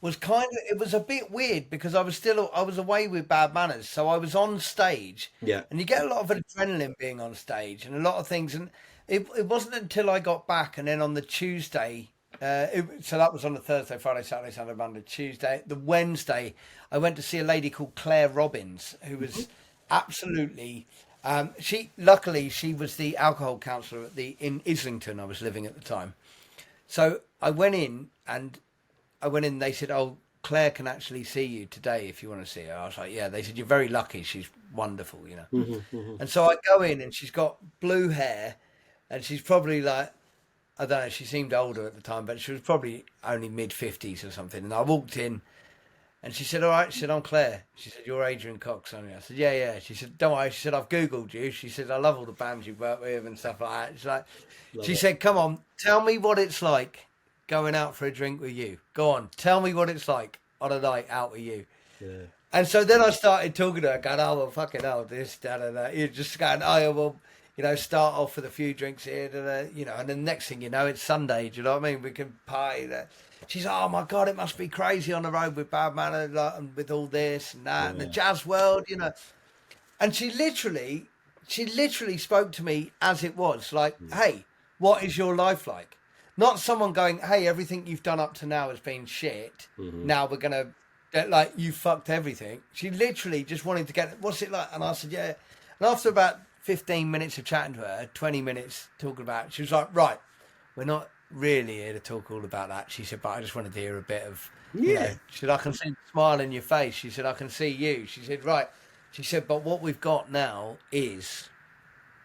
was it was a bit weird because I was away with Bad Manners, so I was on stage. Yeah. And you get a lot of adrenaline being on stage and a lot of things, and it wasn't until I got back, and then on the Tuesday, so that was on the Thursday, Friday, Saturday, Sunday, Monday, Tuesday. The Wednesday, I went to see a lady called Claire Robbins, who was absolutely. She was the alcohol counsellor in Islington. I was living at the time, so I went in. They said, "Oh, Claire can actually see you today if you want to see her." I was like, "Yeah." They said, "You're very lucky. She's wonderful, And so I go in, and she's got blue hair, and she's probably like, I don't know. She seemed older at the time, but she was probably only mid-50s or something. And I walked in, and she said, "All right." She said, "I'm Claire." She said, "You're Adrian Cox, aren't you?" I said, "Yeah." She said, "Don't worry." She said, "I've Googled you." She said, "I love all the bands you've worked with and stuff like that." She's like, she said, "Come on, tell me what it's like going out for a drink with you. Go on, tell me what it's like on a night out with you." Yeah. And so then I started talking to her, going, "Oh, well, fucking hell, this, that, and that." You're just going, "Oh, well, start off with a few drinks here, and then next thing you know, it's Sunday. Do you know what I mean? We can party there." She's, "Oh my God, it must be crazy on the road with Bad Manner, and with all this and that, and the jazz world, And she literally spoke to me as it was, like, "Hey, what is your life like?" Not someone going, "Hey, everything you've done up to now has been shit. Now we're gonna you fucked everything." She literally just wanted to get, "What's it like?" And I said, "Yeah." And after about 15 minutes of chatting to her, 20 minutes talking about it, she was like, "Right, we're not really here to talk all about that." She said, "But I just wanted to hear a bit of, She said, "I can see the smile in your face." She said, "I can see you." She said, "Right." She said, "But what we've got now is,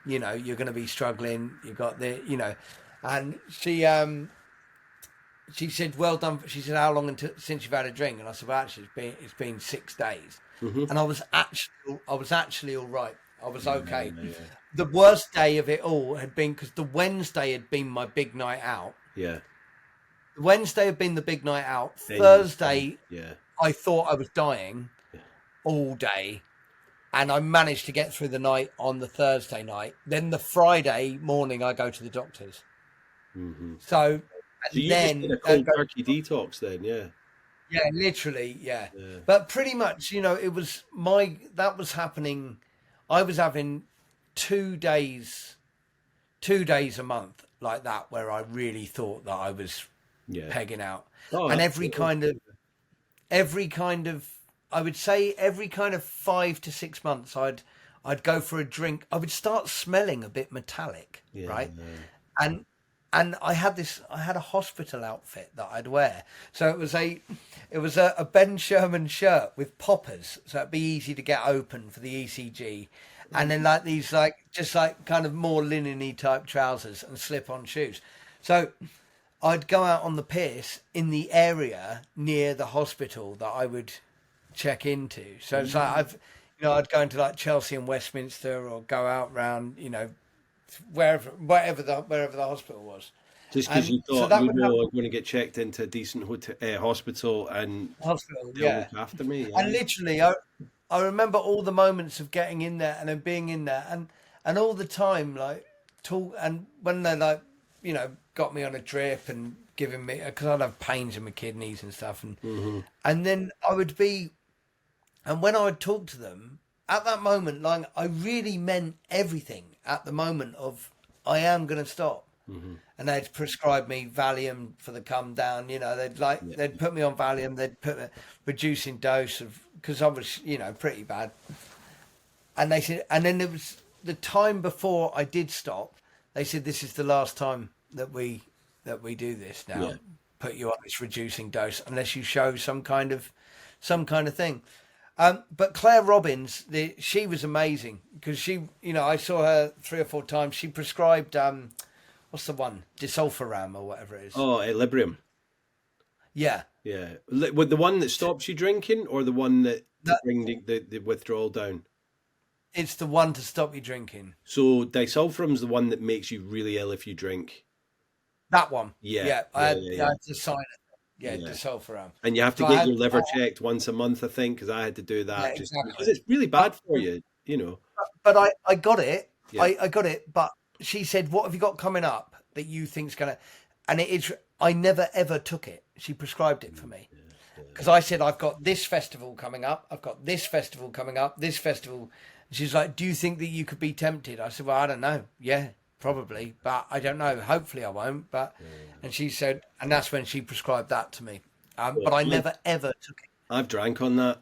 you're going to be struggling. You've got and she said, "Well done." She said, "How long since you've had a drink?" And I said, "Well, actually, it's been 6 days." And I was actually all right. I was okay. Yeah. The worst day of it all had been because the Wednesday had been my big night out. Yeah. The Wednesday had been the big night out. Thursday, I thought I was dying all day. And I managed to get through the night on the Thursday night. Then the Friday morning, I go to the doctors. So you just did a cold turkey detox then, yeah? Yeah, literally, yeah. But pretty much, that was happening. I was having 2 days a month like that, where I really thought that I was pegging out. And every kind of, I would say every kind of 5 to 6 months, I'd go for a drink. I would start smelling a bit metallic, right? And and I had a hospital outfit that I'd wear. So it was a Ben Sherman shirt with poppers, so it'd be easy to get open for the ECG. And then like these just kind of more linen-y type trousers and slip-on shoes. So I'd go out on the piss in the area near the hospital that I would check into. So it's like I'd go into like Chelsea and Westminster, or go out round, wherever the hospital was. Just because you thought, I'm going to get checked into a decent hospital and hospital, they'll look after me. Yeah. And literally, I remember all the moments of getting in there and then being in there, and all the time and when they got me on a drip and giving me, because I'd have pains in my kidneys and stuff, and then I would be, and when I would talk to them at that moment, like I really meant everything at the moment of I am going to stop. And they'd prescribe me Valium for the come down. They'd put me on Valium. They'd put a reducing dose because I was, pretty bad. And they said, and then there was the time before I did stop. They said, this is the last time that we do this now. Yeah. Put you on this reducing dose unless you show some kind of thing. But Claire Robbins, she was amazing because she, I saw her 3 or 4 times. She prescribed. What's the one? Disulfiram or whatever it is. Oh, Librium. Yeah. Yeah. With the one that stops you drinking, or the one that brings the withdrawal down? It's the one to stop you drinking. So disulfiram's the one that makes you really ill if you drink. That one. Yeah. I had to sign it. Yeah, disulfiram. And you have to get your liver checked once a month, I think, because I had to do that. Yeah, exactly. Because it's really bad for you, But I got it. Yeah. I got it, but she said, what have you got coming up that you think's going to... And it is... I never, ever took it. She prescribed it for me. Because I said, I've got this festival coming up. I've got this festival coming up. This festival. And she's like, do you think that you could be tempted? I said, well, I don't know. Yeah, probably. But I don't know. Hopefully I won't. But And she said... And that's when she prescribed that to me. But I never, ever took it. I've drank on that.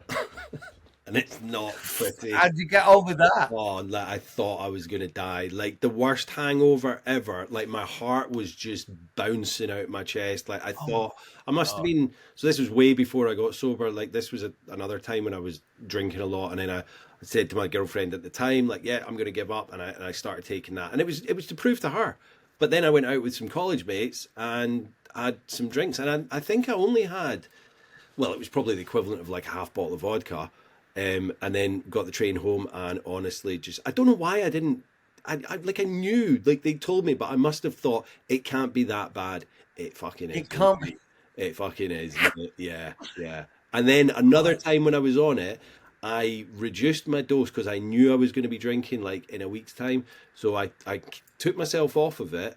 And it's not pretty. How'd you get on with that? Oh, I thought I was going to die. Like, the worst hangover ever. Like, my heart was just bouncing out my chest. Like, I thought I must have been... So this was way before I got sober. Like, this was another time when I was drinking a lot. And then I said to my girlfriend at the time, like, yeah, I'm going to give up. And I started taking that. And it was to prove to her. But then I went out with some college mates and had some drinks. And I think I only had... Well, it was probably the equivalent of like a half bottle of vodka. And then got the train home, and honestly, I don't know why I didn't. I knew, like they told me, but I must have thought it can't be that bad. It fucking is. It can't be. It fucking is. Yeah. And then another time when I was on it, I reduced my dose because I knew I was going to be drinking like in a week's time. So I took myself off of it.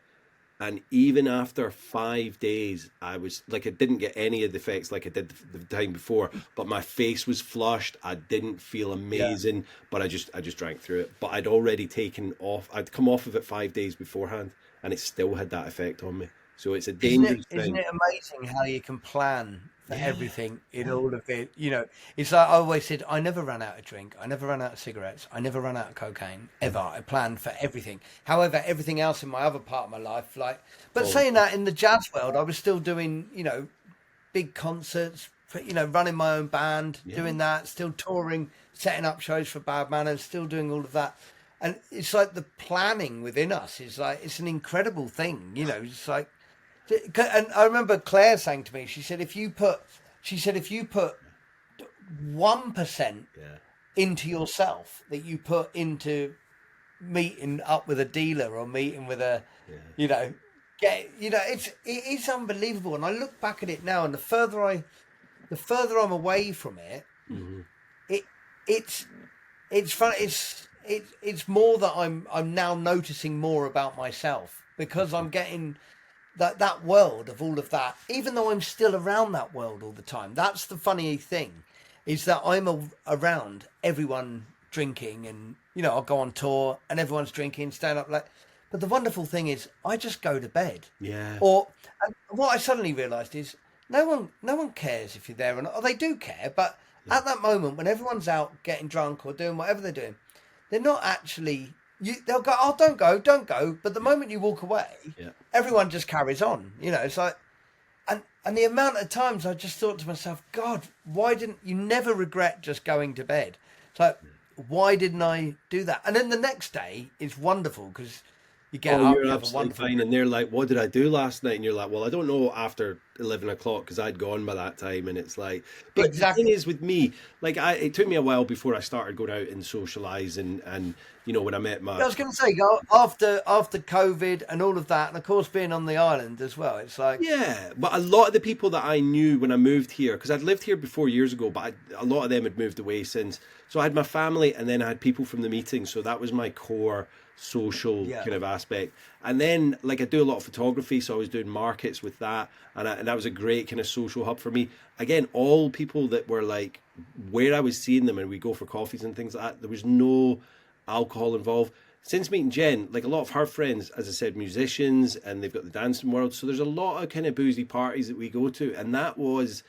And even after 5 days, I was like, I didn't get any of the effects like I did the time before, but my face was flushed. I didn't feel amazing, but I just drank through it. But I'd already taken off. I'd come off of it 5 days beforehand, and it still had that effect on me. So it's a dangerous thing. Isn't it amazing how you can plan for everything in all of it? It's like I always said, I never ran out of drink. I never ran out of cigarettes. I never ran out of cocaine, ever. I planned for everything. However, everything else in my other part of my life, saying that, in the jazz world, I was still doing, big concerts, running my own band, doing that, still touring, setting up shows for Bad Manners, still doing all of that. And it's like the planning within us is like, it's an incredible thing, it's like, and I remember Claire saying to me, she said, if you put 1% into yourself that you put into meeting up with a dealer or meeting with a, it is unbelievable. And I look back at it now, and the further I'm away from it, it's fun. It's more that I'm now noticing more about myself because I'm getting that world of all of that, even though I'm still around that world all the time. That's the funny thing, is that I'm around everyone drinking, and I'll go on tour and everyone's drinking, stand up but the wonderful thing is I just go to bed. Yeah. And what I suddenly realised is no one cares if you're there or not. Or they do care, but at that moment when everyone's out getting drunk or doing whatever they're doing, they're not actually they'll go, oh, don't go. But the moment you walk away, everyone just carries on. You know, it's like, and the amount of times I just thought to myself, God, why didn't you never regret just going to bed? It's like, why didn't I do that? And then the next day is wonderful because you get up, you're you have a absolutely wonderful fine. And they're like, what did I do last night? And you're like, well, I don't know after 11 o'clock because I'd gone by that time. And it's like, but Exactly. the thing is with me, like it took me a while before I started going out and socialise and you know, when I met my... I was going to say, after COVID and all of that, and of course being on the island as well, it's like... Yeah, but a lot of the people that I knew when I moved here, because I'd lived here before years ago, but a lot of them had moved away since. So I had my family and then I had people from the meeting. So that was my core social kind of aspect. And then, like, I do a lot of photography, so I was doing markets with that. And that was a great kind of social hub for me. Again, all people that were, like, where I was seeing them and we go for coffees and things like that, there was no alcohol involved. Since meeting Jen, like a lot of her friends, as I said, musicians, and they've got the dancing world, so there's a lot of kind of boozy parties that we go to, and that was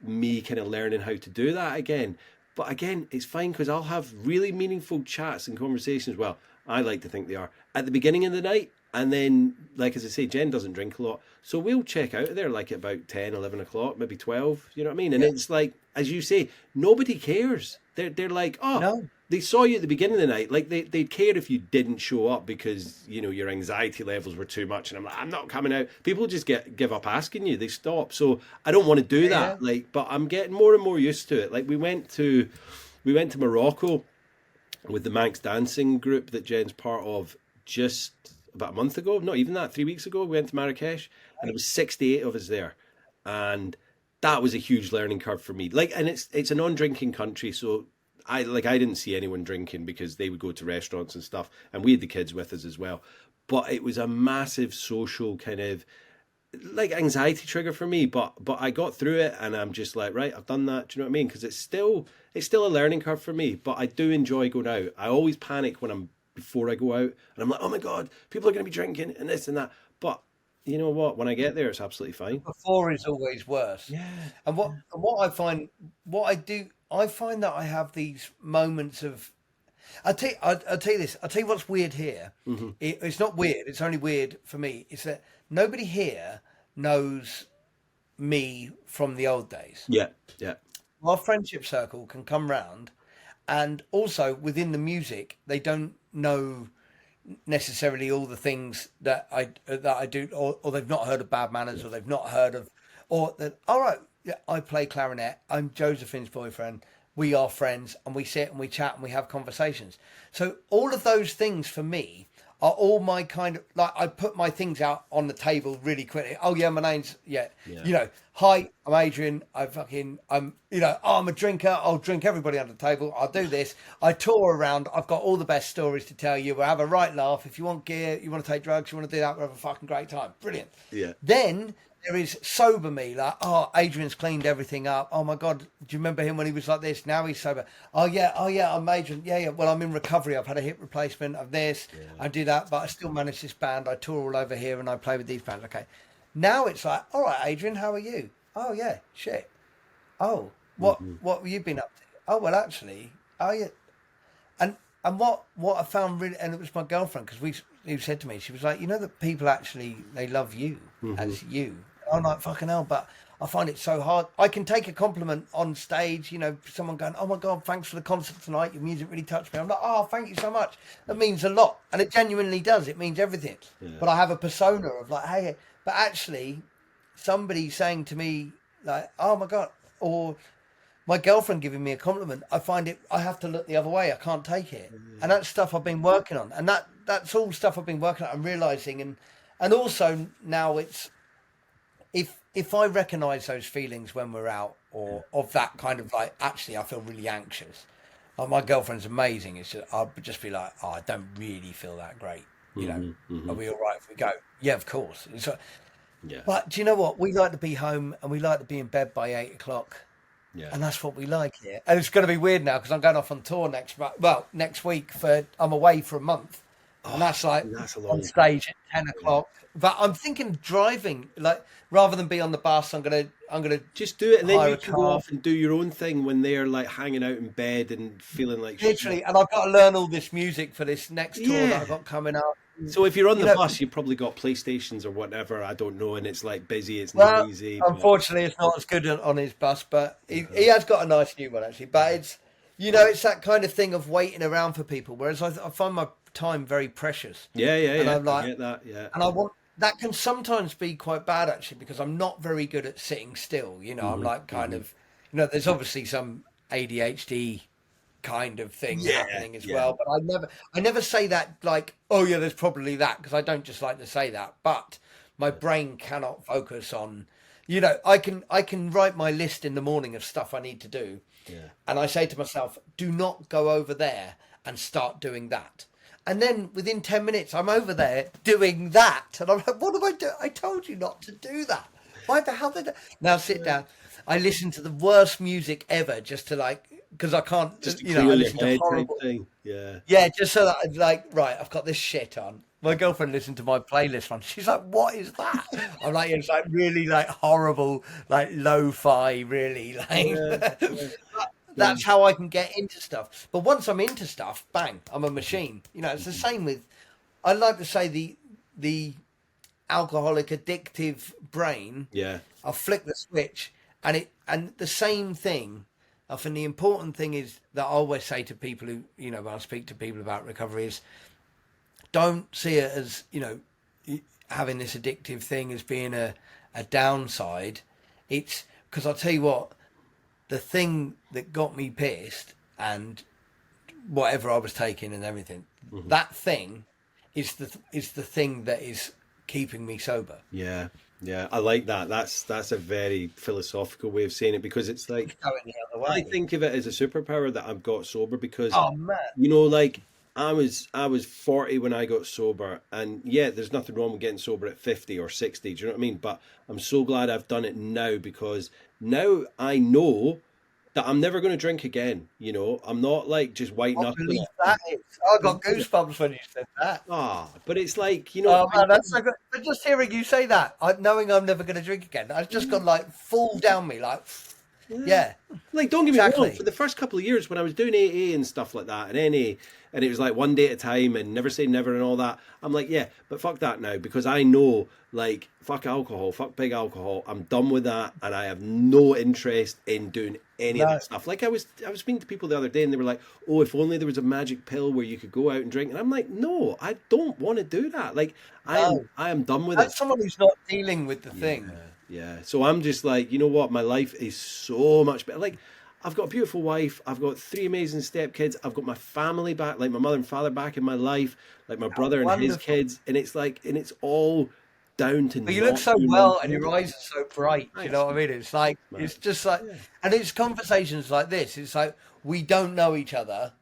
me kind of learning how to do that again. But again, it's fine because I'll have really meaningful chats and conversations, well, I like to think they are, at the beginning of the night, and then, like as I say, Jen doesn't drink a lot, so we'll check out of there like at about 10, 11 o'clock, maybe 12, you know what I mean? And it's like, as you say, nobody cares. They're like, oh, No. They saw you at the beginning of the night. Like they'd care if you didn't show up because, you know, your anxiety levels were too much. And I'm like, I'm not coming out. People just give up asking you. They stop. So I don't want to do that. Like, but I'm getting more and more used to it. Like we went to Morocco with the Manx dancing group that Jen's part of just about a month ago. Not even that, 3 weeks ago. We went to Marrakesh and there was 68 of us there. And that was a huge learning curve for me. Like, and it's a non-drinking country, so I didn't see anyone drinking because they would go to restaurants and stuff, and we had the kids with us as well. But it was a massive social kind of like anxiety trigger for me. But I got through it, and I'm just like, right, I've done that. Do you know what I mean? Because it's still a learning curve for me. But I do enjoy going out. I always panic before I go out, and I'm like, oh my god, people are going to be drinking and this and that. But you know what? When I get there, it's absolutely fine. Before is always worse. Yeah. And what I find, I find that I have these moments of. I'll tell you this. I'll tell you what's weird here. Mm-hmm. It's not weird. It's only weird for me. It's that nobody here knows me from the old days. Yeah. Yeah. Our friendship circle can come round, and also within the music, they don't know necessarily all the things that I do, or they've not heard of Bad Manners, or they've not heard of, or that. All right, yeah, I play clarinet. I'm Josephine's boyfriend. We are friends, and we sit and we chat and we have conversations. So all of those things for me are all my kind of, like, I put my things out on the table really quickly. Oh yeah, my name's you know, hi, I'm Adrian. I'm I'm a drinker. I'll drink everybody under the table. I'll do this. I tour around. I've got all the best stories to tell you. We'll have a right laugh. If you want gear, you want to take drugs, you want to do that, we'll have a fucking great time. Brilliant. Yeah. Then there is sober me, like, oh, Adrian's cleaned everything up. Oh my God, do you remember him when he was like this? Now he's sober. Oh yeah, I'm Adrian. Yeah. Well, I'm in recovery. I've had a hip replacement of this. Yeah. I do that, but I still manage this band. I tour all over here and I play with these bands. Okay. Now it's like, all right, Adrian, how are you? Oh yeah, shit. Oh, what have you been up to? Oh well, actually, oh yeah. And what I found really, and it was my girlfriend, because who said to me, she was like, you know that people actually, they love you as you. I'm like, fucking hell, but I find it so hard. I can take a compliment on stage, you know, someone going, oh my God, thanks for the concert tonight. Your music really touched me. I'm like, oh, thank you so much. That means a lot. And it genuinely does. It means everything. Yeah. But I have a persona of like, hey, but actually somebody saying to me like, oh my God, or my girlfriend giving me a compliment, I find it, I have to look the other way. I can't take it. And that's stuff I've been working on. And that's all stuff I've been working on. I'm realizing. And also now it's, if I recognise those feelings when we're out, or of that kind of like, actually, I feel really anxious. Oh, my girlfriend's amazing. It's just, I'll just be like, oh, I don't really feel that great. You know, are we all right if we go? Yeah, of course. Yeah. But do you know what? We like to be home and we like to be in bed by 8 o'clock. Yeah. And that's what we like here. And it's going to be weird now because I'm going off on tour next week I'm away for a month. And that's like that's a on long stage at 10 o'clock. But I'm thinking driving, like rather than be on the bus, I'm gonna just do it, and then hire you a can go car. off and do your own thing when they're like hanging out in bed and feeling like Literally, shit. and I've got to learn all this music for this next tour that I've got coming up. So if you're on You the know- bus, you've probably got PlayStations or whatever, I don't know, and it's like busy, it's Well, noisy. But unfortunately, it's not as good on his bus, but he has got a nice new one actually. But it's it's that kind of thing of waiting around for people. Whereas I find my time very precious. yeah, I'm like, I get that, yeah. And I want that can sometimes be quite bad actually because I'm not very good at sitting still. I'm like kind of there's obviously some ADHD kind of thing happening as well, but I never say that like, oh yeah, there's probably that, because I don't just like to say that, but my brain cannot focus on I can write my list in the morning of stuff I need to do, and I say to myself, do not go over there and start doing that. And then within 10 minutes, I'm over there doing that. And I'm like, what am I doing? I told you not to do that. Why the hell did I? Now sit down. I listen to the worst music ever just to like, because I can't, Just I listen to horrible thing. Yeah. Yeah, just so that I'm like, right, I've got this shit on. My girlfriend listened to my playlist once. She's like, what is that? I'm like, it's like really like horrible, like lo-fi, really like. That's how I can get into stuff. But once I'm into stuff, bang, I'm a machine. It's the same with, I like to say the alcoholic addictive brain. Yeah. I'll flick the switch and the same thing. I think the important thing is that I always say to people who, when I speak to people about recovery is don't see it as, having this addictive thing as being a downside. It's because I'll tell you what, the thing that got me pissed and whatever I was taking and everything, that thing is the thing that is keeping me sober. Yeah. Yeah, I like that. That's a very philosophical way of saying it, because it's like, Going the other way. I think of it as a superpower that I've got sober, because Oh man. like I was 40 when I got sober, and yeah, there's nothing wrong with getting sober at 50 or 60, do you know what I mean? But I'm so glad I've done it now, because now I know that I'm never going to drink again. I'm not like just white I knuckling believe it. that is. I got goosebumps when you said that. But it's like, Oh man, that's so good. But just hearing you say that, knowing I'm never going to drink again, I've just got like full down me, like, yeah. Like, don't get me Exactly. wrong, for the first couple of years when I was doing AA and stuff like that, and NA, and it was like one day at a time and never say never and all that, I'm like, yeah, but fuck that now, because I know, like, fuck alcohol, fuck big alcohol, I'm done with that, and I have no interest in doing any of that stuff. Like, I was speaking to people the other day, and they were like, oh, if only there was a magic pill where you could go out and drink, and I'm like, no, I don't want to do that. Like, I am done with it. That's someone who's not dealing with the thing. Yeah. So I'm just like, you know what? My life is so much better. Like, I've got a beautiful wife. I've got 3 amazing stepkids. I've got my family back, like my mother and father back in my life, like my brother and his kids. And it's like, and it's all down to. But you look so well, and your eyes are so bright. You know what I mean? It's like, it's just like, and it's conversations like this. It's like, we don't know each other,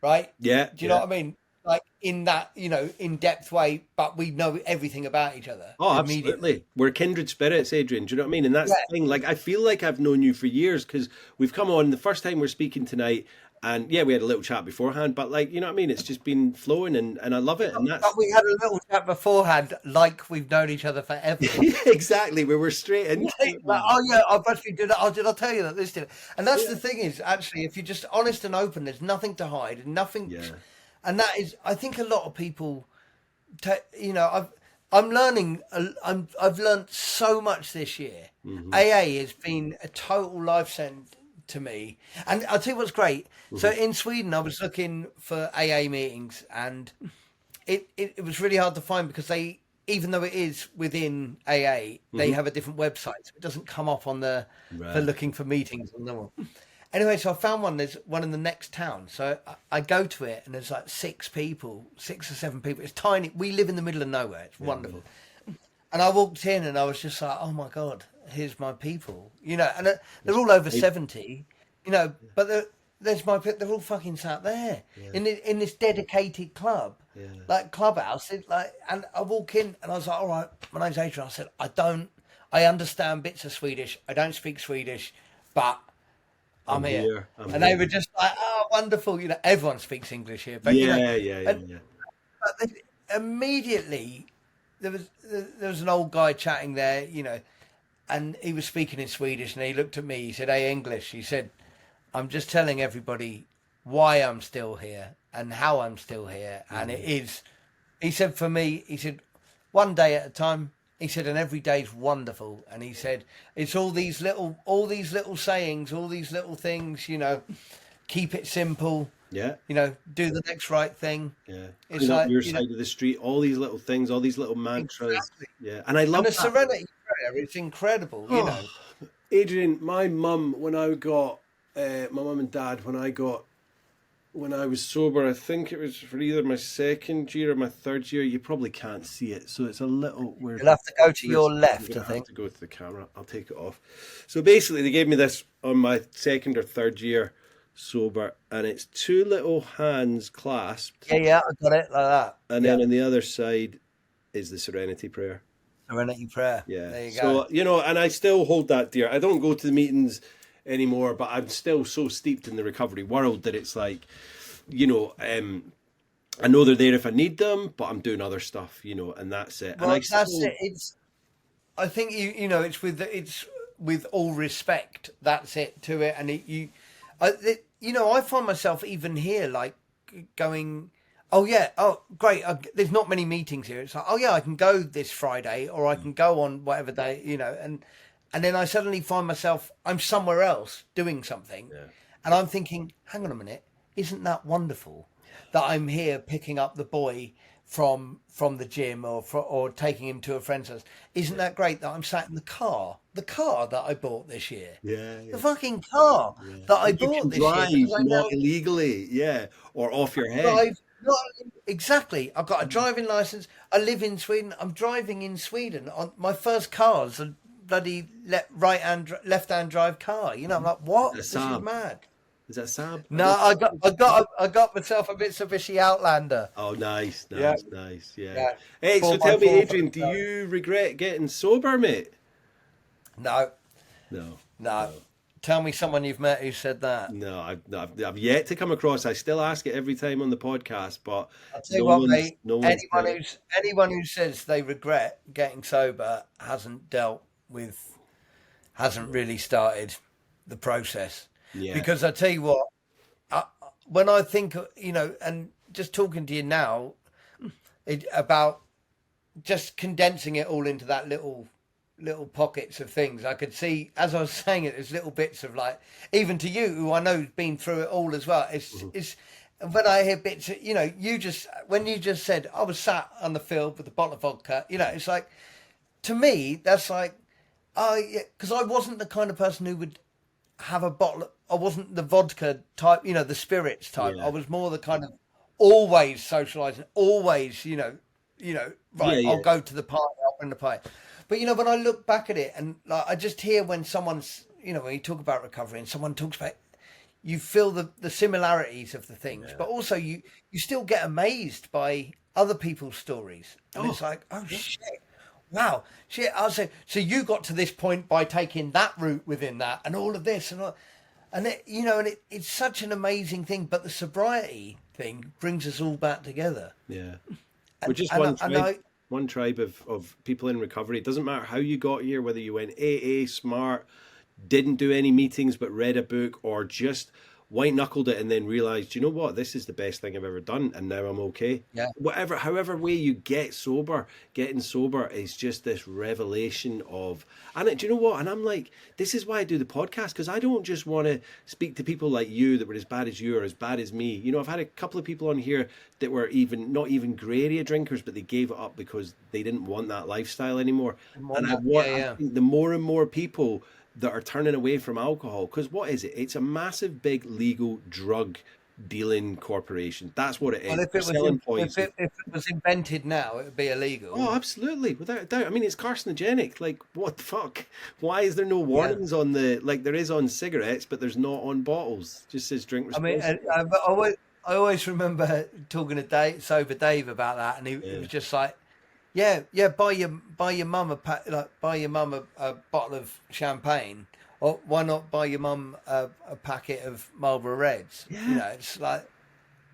right? Yeah. Do you know what I mean? Like in that, in depth way, but we know everything about each other. Oh, absolutely. We're kindred spirits, Adrian. Do you know what I mean? And that's the thing. Like, I feel like I've known you for years, because we've come on the first time we're speaking tonight, and yeah, we had a little chat beforehand, but like, you know what I mean? It's just been flowing, and I love it. And that's... But we had a little chat beforehand, like we've known each other forever. Exactly. We were straight into it. Like, oh yeah, I've actually did that. Oh, did I tell you that this did it? And that's the thing is, actually, if you're just honest and open, there's nothing to hide and nothing. Yeah. And that is, I think a lot of people, I'm learning. I've learned so much this year. AA has been a total life sentence to me. And I'll tell you what's great. So in Sweden, I was looking for AA meetings, and it was really hard to find, because they, even though it is within AA, they have a different website, so it doesn't come up on the for looking for meetings on the one. Anyway, so I found one. There's one in the next town. So I go to it, and there's like 6 or 7 people. It's tiny. We live in the middle of nowhere. It's wonderful. And I walked in, and I was just like, oh my God, here's my people. And they're all over 70, but they're all fucking sat there in this dedicated club, like clubhouse. And I walk in, and I was like, all right, my name's Adrian. I said, I understand bits of Swedish. I don't speak Swedish, but I'm here. And they were just like, oh, wonderful. Everyone speaks English here. But, yeah. but immediately there was an old guy chatting there, you know, and he was speaking in Swedish, and he looked at me. He said, "Hey, English." He said, "I'm just telling everybody why I'm still here and how I'm still here, and it is." He said, "For me," he said, "one day at a time." He said, "and every day's wonderful." And he said, "It's all these little sayings, all these little things, you know, keep it simple." Yeah. You know, do the next right thing. Yeah. It's Clean up like your side of the street, all these little things, all these little mantras. Exactly. Yeah. And I love the that. Serenity Prayer. It's incredible, you know. Adrian, my mum, when I got, my mum and dad, when I was sober, I think it was for either my second year or my third year. You probably can't see it, so it's a little weird. You'll have to go to your left, I think. Have to go to the camera. I'll take it off. So basically, they gave me this on my second or third year sober, and it's two little hands clasped. Yeah, I got it like that. And then on the other side is the Serenity Prayer. Serenity Prayer. Yeah. There you go. So, you know, and I still hold that dear. I don't go to the meetings anymore, but I'm still so steeped in the recovery world that it's like, you know, I know they're there if I need them, but I'm doing other stuff, you know, and that's it. Well, and that's it. I think you know, it's with all respect. That's it to it, and you know, I find myself even here like going, oh yeah, oh great. There's not many meetings here. It's like, oh yeah, I can go this Friday, or I can go on whatever day, you know, and then I suddenly find myself I'm somewhere else doing something, and I'm thinking, hang on a minute, isn't that wonderful that I'm here picking up the boy from the gym or taking him to a friend's house? Isn't that great that I'm sat in the car that I bought this year? The fucking car that I bought this year. Not illegally, or off your head. Exactly. I've got a driving license. I live in Sweden. I'm driving in Sweden. On my first car's a bloody left-hand drive car. You know, I'm like, what? This is mad. Is that Saab? No, I got myself a Mitsubishi Outlander. Oh, nice. Yeah. Hey, so tell me, Adrian, do you regret getting sober, mate? No. No. Tell me someone you've met who said that. No, I've yet to come across. I still ask it every time on the podcast, but I'll tell you what, mate. Anyone who says they regret getting sober hasn't really started the process. Yeah. Because I tell you what, when I think, you know, and just talking to you now about just condensing it all into that little pockets of things, I could see, as I was saying it, there's little bits of like, even to you, who I know has been through it all as well. It's when I hear bits, you know, when you just said, I was sat on the field with a bottle of vodka, you know, it's like, to me, that's like, because I wasn't the kind of person who would have a bottle. I wasn't the vodka type, you know, the spirits type. I was more the kind of always socializing, always, you know, right, I'll go to the party, I'll bring the party. But, you know, when I look back at it, and like, I just hear when someone's, you know, when you talk about recovery and someone talks about, you feel the similarities of the things, but also you still get amazed by other people's stories. And it's like, oh shit. Wow, shit! I'll say. So you got to this point by taking that route within that, and all of this, and it, you know, and it's such an amazing thing. But the sobriety thing brings us all back together. Yeah, we're just one tribe of people in recovery. It doesn't matter how you got here, whether you went AA, smart, didn't do any meetings but read a book, or just white knuckled it and then realized, you know what, this is the best thing I've ever done, and now I'm okay. Yeah. However way you get sober, getting sober is just this revelation of, and do you know what? And I'm like, this is why I do the podcast, because I don't just want to speak to people like you that were as bad as you or as bad as me. You know, I've had a couple of people on here that were not even grey area drinkers, but they gave it up because they didn't want that lifestyle anymore. I think the more and more people that are turning away from alcohol, because what is it? It's a massive, big legal drug dealing corporation. That's what it is. Well, if it was invented now, it would be illegal. Oh, absolutely, without a doubt. I mean, it's carcinogenic. Like, what the fuck? Why is there no warnings on like there is on cigarettes, but there's not on bottles? Just says drink responsibly. I mean, I always remember talking to sober Dave about that, and he was just like, Yeah, buy your mum a bottle of champagne, or why not buy your mum a packet of Marlboro Reds? Yeah. You know, it's like,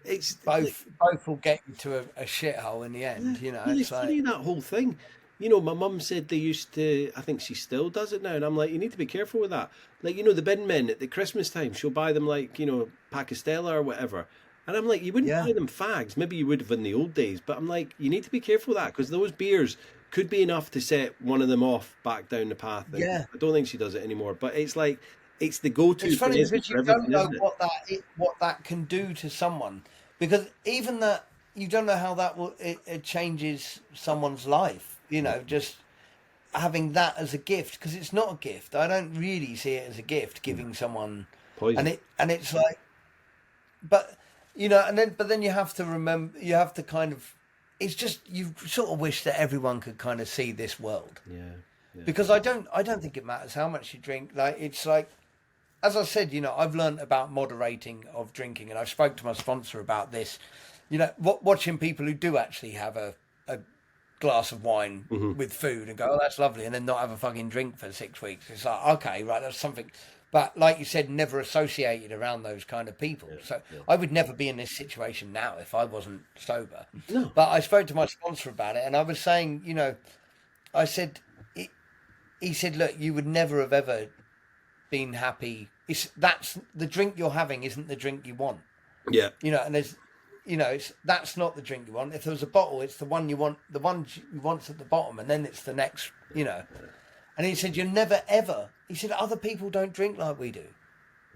It's both will get you to a shithole in the end. You know, well, it's funny, that whole thing. You know, my mum said they used to. I think she still does it now, and I'm like, you need to be careful with that. Like, you know, the bin men at the Christmas time, she'll buy them like, you know, pack of Stella or whatever. And I'm like, you wouldn't buy them fags. Maybe you would have in the old days, but I'm like, you need to be careful with that because those beers could be enough to set one of them off back down the path. And I don't think she does it anymore, but it's like it's the go-to. It's funny because you don't know isn't what that can do to someone, because even that you don't know how that will it changes someone's life. You know, just having that as a gift, because it's not a gift. I don't really see it as a gift, giving someone poison. And it's like, but you know, but then you have to remember, you have to kind of. It's just you sort of wish that everyone could kind of see this world. Yeah. Because I don't think it matters how much you drink. Like, it's like, as I said, you know, I've learned about moderating of drinking, and I've spoke to my sponsor about this. You know, watching people who do actually have a glass of wine with food and go, oh, that's lovely, and then not have a fucking drink for 6 weeks. It's like, okay, right, that's something. But like you said, never associated around those kind of people. So I would never be in this situation now if I wasn't sober. No. But I spoke to my sponsor about it, and I was saying, you know, I said, he said, look, you would never have ever been happy. That's the drink you're having isn't the drink you want. Yeah. You know, and there's, you know, that's not the drink you want. If there was a bottle, it's the one you want, the one you want at the bottom, and then it's the next, you know. And he said, you're never ever. He said, other people don't drink like we do.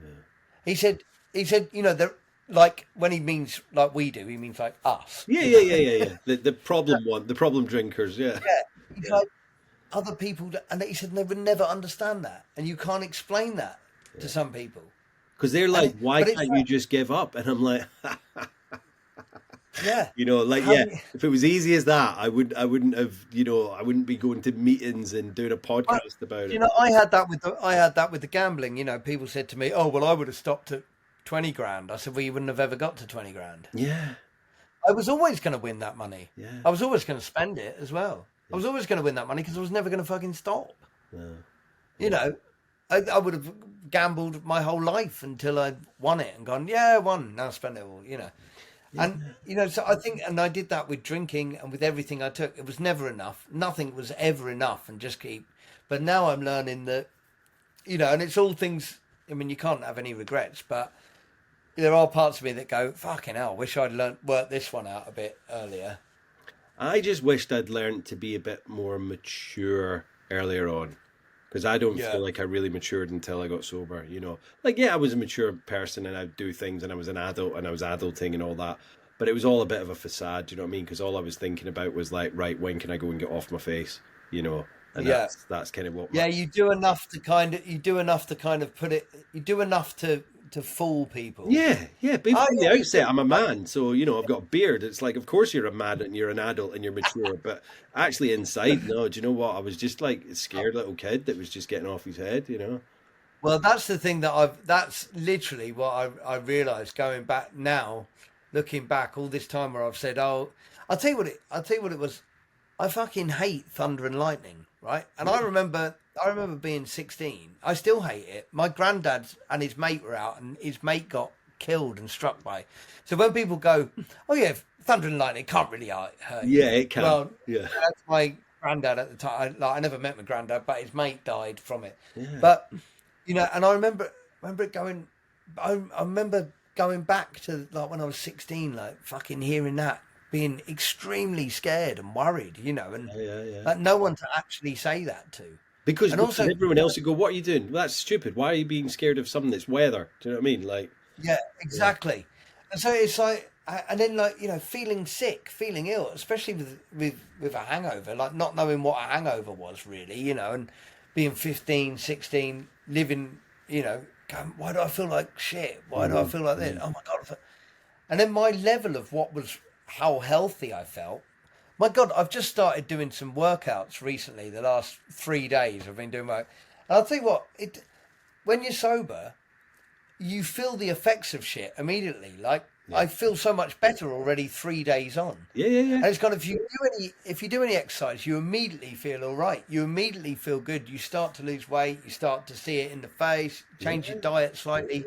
Yeah. He said, you know, they're like, when he means like we do, he means like us. Yeah. The problem one, the problem drinkers. Yeah. Yeah. He's like, other people, and he said they would never understand that, and you can't explain that to some people because they're like, why can't you just give up? And I'm like, yeah, you know, like if it was easy as that, I wouldn't have, you know, I wouldn't be going to meetings and doing a podcast about it. You know, I had that with the gambling. You know, people said to me, oh well, I would have stopped at 20 grand. I said, well, you wouldn't have ever got to 20 grand. Yeah, I was always going to win that money. Yeah, I was always going to spend it as well. I was always going to win that money because I was never going to fucking stop. You know, I would have gambled my whole life until I won it and gone, yeah, I won, now spend it all, you know. And, you know, so I think, and I did that with drinking and with everything I took. It was never enough. Nothing was ever enough, and just keep. But now I'm learning that, you know, and it's all things, I mean, you can't have any regrets, but there are parts of me that go, fucking hell, wish I'd worked this one out a bit earlier. I just wished I'd learned to be a bit more mature earlier on, because I don't feel like I really matured until I got sober, you know. Like, yeah, I was a mature person and I'd do things and I was an adult and I was adulting and all that, but it was all a bit of a facade, you know what I mean? Because all I was thinking about was like, right, when can I go and get off my face, you know? And that's kind of what... you do enough to kind of put it, you do enough to fool people. Yeah. But from the outset, I'm a man, so, you know, I've got a beard. It's like, of course you're a man and you're an adult and you're mature, but actually inside, no, do you know what? I was just like a scared little kid that was just getting off his head, you know? Well, that's the thing that's literally what I realised going back now, looking back all this time where I've said, oh, I'll tell you what it was. I fucking hate thunder and lightning, right? And I remember being 16. I still hate it. My granddad and his mate were out, and his mate got killed and struck by. So when people go, oh yeah, thunder and lightning can't really hurt you. Yeah, it can. Well, that's my granddad at the time. I never met my granddad, but his mate died from it. Yeah. But, you know, and I remember it going, I remember going back to like when I was 16, like fucking hearing that, being extremely scared and worried, you know, and like no one to actually say that to. Because also, everyone else would go, what are you doing? Well, that's stupid. Why are you being scared of something that's weather? Do you know what I mean? Like, yeah, exactly. Yeah. And so it's like, and then like, you know, feeling sick, feeling ill, especially with a hangover, like not knowing what a hangover was really, you know, and being 15, 16, living, you know, going, why do I feel like shit? Why do I feel like this? Oh my God. And then my level of how healthy I felt. My God, I've just started doing some workouts recently. The last 3 days I've been doing work. And I'll tell you what, when you're sober, you feel the effects of shit immediately. Like, I feel so much better already 3 days on. Yeah. And it's kind of, if you do any exercise, you immediately feel all right. You immediately feel good. You start to lose weight. You start to see it in the face. Change your diet slightly.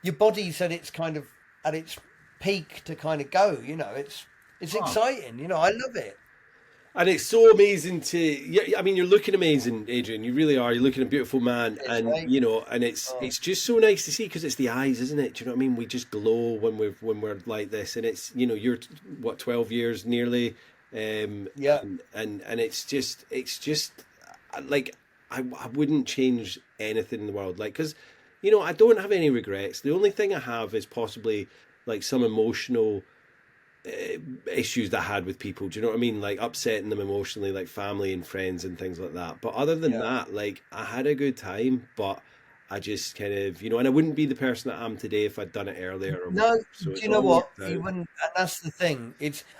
Your body's at its kind of, at its peak to kind of go. You know, it's exciting. You know, I love it. And it's so amazing to, yeah, I mean, you're looking amazing, Adrian. You really are. You're looking a beautiful man, and right. you know, and it's just so nice to see, because it's the eyes, isn't it? Do you know what I mean? We just glow when we're like this, and it's, you know, you're what, 12 years nearly, Yeah. and it's just like I wouldn't change anything in the world, like, because, you know, I don't have any regrets. The only thing I have is possibly like some emotional issues that I had with people. Do you know what I mean? Like upsetting them emotionally, like family and friends and things like that. But other than that, like, I had a good time, but I just kind of, you know, and I wouldn't be the person that I am today if I'd done it earlier. Or No, so do you know what? You wouldn't, and that's the thing.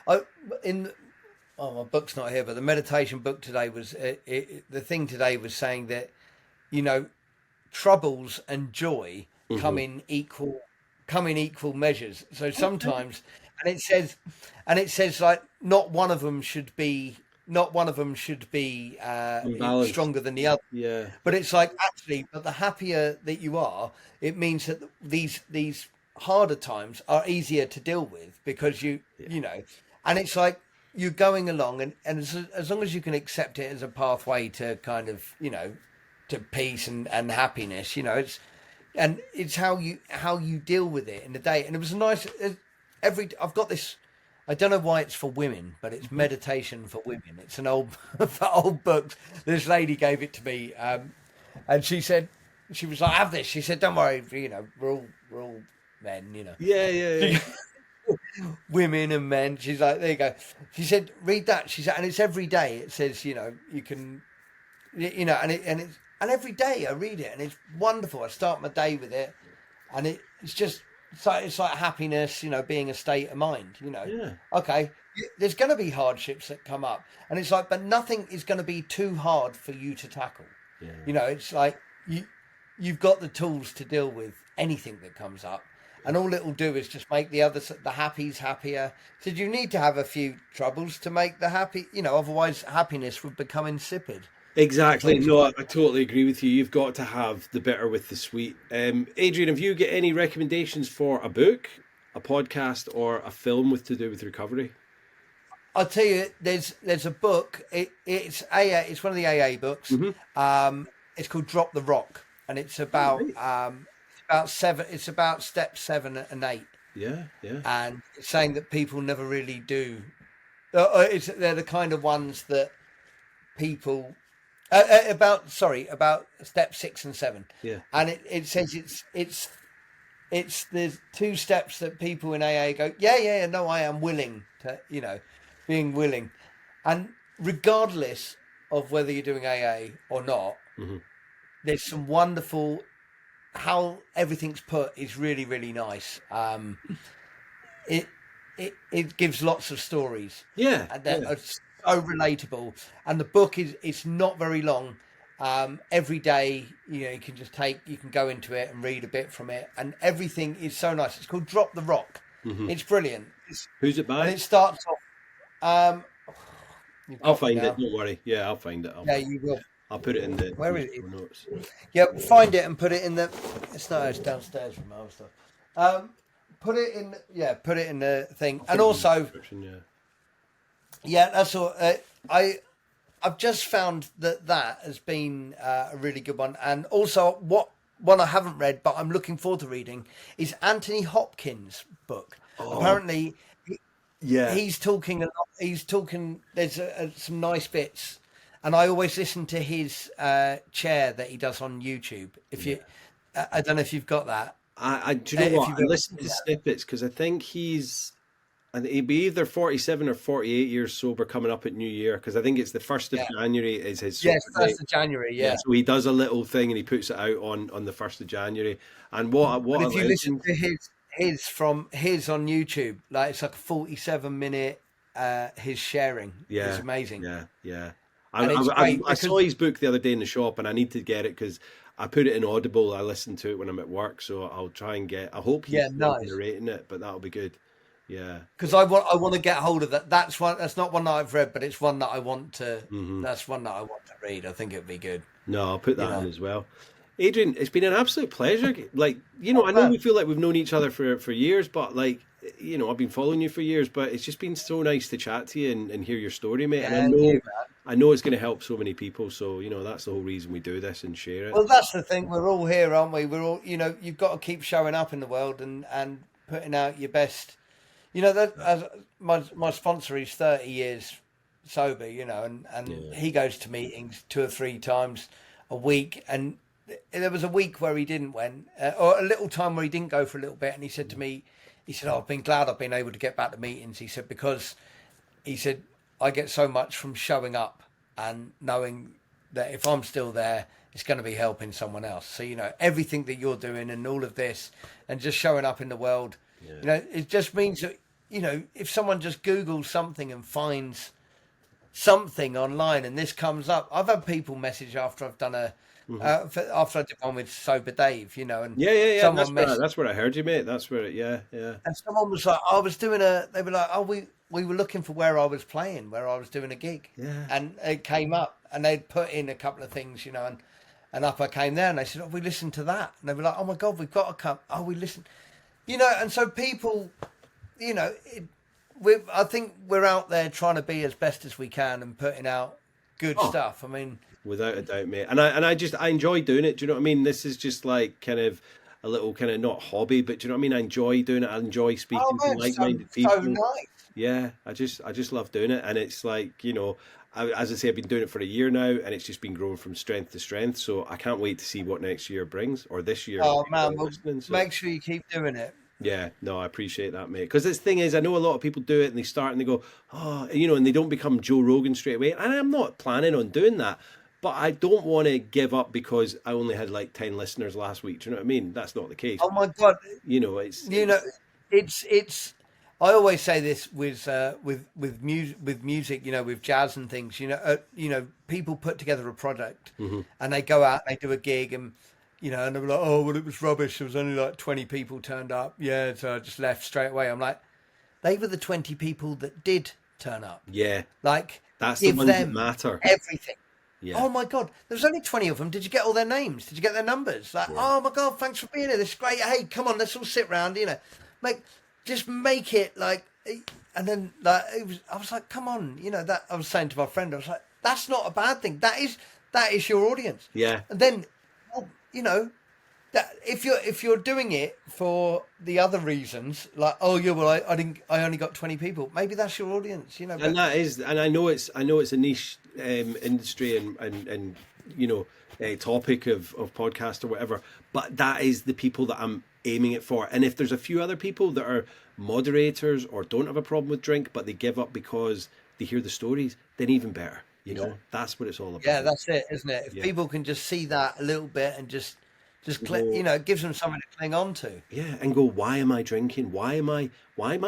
My book's not here, but the meditation book today was the thing today was saying that, you know, troubles and joy come in equal measures. So sometimes, and it says like not one of them should be stronger than the other. Yeah. But it's like, actually, but the happier that you are, it means that these harder times are easier to deal with, because you know, and it's like you're going along, and as long as you can accept it as a pathway to kind of, you know, to peace and happiness, you know, it's how you deal with it in the day. And it was a nice, I've got this, I don't know why it's for women, but it's meditation for women. It's an old book. This lady gave it to me, and she said, she was like, have this. She said, don't worry, you know, we're all men, you know. Yeah. Women and men. She's like, there you go. She said, read that. She said, and it's every day. It says, you know, you can, you know, and every day I read it, and it's wonderful. I start my day with it, and it's just. It's like happiness, you know, being a state of mind, you know. Yeah. Okay, there's going to be hardships that come up, and it's like, but nothing is going to be too hard for you to tackle. Yeah. You know, it's like you've got the tools to deal with anything that comes up, and all it will do is just make the happies happier. So you need to have a few troubles to make the happy, you know, otherwise happiness would become insipid. Exactly. No, I totally agree with you. You've got to have the bitter with the sweet. Adrian, have you got any recommendations for a book, a podcast, or a film to do with recovery? I'll tell you, there's a book. It's one of the AA books. Mm-hmm. It's called Drop the Rock, and it's about It's about steps 7 and 8. Yeah. And it's saying that people never really do. They're the kind of ones that people. About step 6 and 7. Yeah. And it says it's there's 2 steps that people in AA go, yeah, no, I am willing to, you know, being willing. And regardless of whether you're doing AA or not, there's some wonderful, how everything's put is really, really nice. It gives lots of stories. Yeah. And that are so relatable, and the book it's not very long. Every day, you know, you can go into it and read a bit from it, and everything is so nice. It's called Drop the Rock. It's brilliant. Who's it by? And it starts off. I'll find it. Don't worry. Yeah, I'll find it. You will. I'll put it in the Where is it? notes. Yeah, find it and put it in the. It's downstairs from my other stuff. Put it in the thing, and also. Yeah, that's all. I've just found that has been a really good one, and also one I haven't read but I'm looking forward to reading is Anthony Hopkins' book. Apparently, he's talking a lot. He's talking. There's some nice bits, and I always listen to his chair that he does on YouTube. I don't know if you've got that. Do you know what? I listen to snippets because I think and he'd be either 47 or 48 years sober coming up at New Year, because I think it's the 1st of January is his sober date. 1st of January, yeah. So he does a little thing and he puts it out on the 1st of January. And if you listen to his on YouTube, like it's like a 47-minute his sharing. Yeah, it's amazing. Yeah. I saw his book the other day in the shop, and I need to get it because I put it in Audible. I listen to it when I'm at work, so I'll try and I hope he's narrating it, but that'll be good. Yeah, because I want to get hold of that. That's not one that I've read, but it's one that I want to. That's one that I want to read. I think it'd be good. No, I'll put that in as well. Adrian, it's been an absolute pleasure. Like, I know Man. we feel like we've known each other for years, but like, I've been following you for years, but it's just been so nice to chat to you and hear your story, mate. And And you, man. I know it's going to help so many people. So, that's the whole reason we do this and share it. Well, that's the thing. We're all here, aren't we? We're all, you've got to keep showing up in the world and putting out your best. That as my sponsor is 30 years sober, and he goes to meetings 2 or 3 times a week. And there was a week where he didn't went, or a little time where he didn't go for a little bit. And he said to me, "Oh, I've been glad I've been able to get back to meetings." He said, because he said, I get so much from showing up and knowing that if I'm still there, it's going to be helping someone else. So, everything that you're doing and all of this and just showing up in the world, it just means that, if someone just Googles something and finds something online and this comes up, I've had people message after I've done after I did one with Sober Dave, and someone that's where I heard you, mate. That's where yeah. And someone was like, I was doing they were like, oh, we were looking for where I was playing, where I was doing a gig. Yeah. And it came up and they'd put in a couple of things, and up I came there and they said, oh, we listened to that. And they were like, oh my God, we've got to come. Oh, we listened, and so people, I think we're out there trying to be as best as we can and putting out good stuff. I mean, without a doubt, mate. And I enjoy doing it. Do you know what I mean? This is just like kind of a little kind of not hobby, but do you know what I mean? I enjoy doing it. I enjoy speaking to like-minded people. So nice. Yeah, I just love doing it, and it's like as I say, I've been doing it for a year now, and it's just been growing from strength to strength. So I can't wait to see what next year brings, or this year. Oh man, make sure you keep doing it. Yeah, no, I appreciate that, mate. Because this thing is, I know a lot of people do it and they start and they go, oh, and they don't become Joe Rogan straight away. And I'm not planning on doing that. But I don't want to give up because I only had like 10 listeners last week. Do you know what I mean? That's not the case. Oh my God. It's I always say this with music, with jazz and things, people put together a product and they go out and they do a gig and they're like, oh, well, it was rubbish. There was only like 20 people turned up. Yeah, so I just left straight away. I'm like, they were the 20 people that did turn up. Yeah. Like, that's the ones that matter. Everything. Yeah. Oh my God, there was only 20 of them. Did you get all their names? Did you get their numbers? Like, oh my God, thanks for being here. This is great. Hey, come on, let's all sit round, just make it like, and then like, I was like, come on, that I was saying to my friend, I was like, that's not a bad thing. That is your audience. Yeah. And then, that if you're doing it for the other reasons, like, oh yeah, well, I only got 20 people. Maybe that's your audience, But, and that is, and I know it's a niche industry and topic of podcast or whatever. But that is the people that I'm aiming it for. And if there's a few other people that are moderators or don't have a problem with drink, but they give up because they hear the stories, then even better. That's what it's all about. Yeah, that's it, isn't it? If people can just see that a little bit and just it gives them something to cling on to. Yeah, and go, why am I drinking? Why am I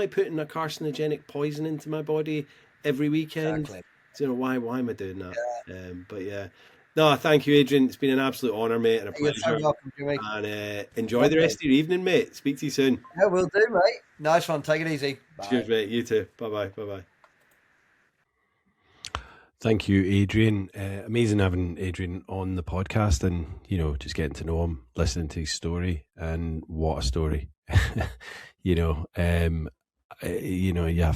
putting a carcinogenic poison into my body every weekend? Exactly. Why am I doing that? Yeah. But yeah. No, thank you, Adrian. It's been an absolute honour, mate, and a pleasure. You're so welcome, Jimmy. And enjoy the rest of your evening, mate. Speak to you soon. Yeah, we'll do, mate. Nice one. Take it easy. Bye. Cheers, mate. You too. Bye-bye. Bye-bye. Thank you, Adrian. Amazing having Adrian on the podcast and, just getting to know him, listening to his story, and what a story. You have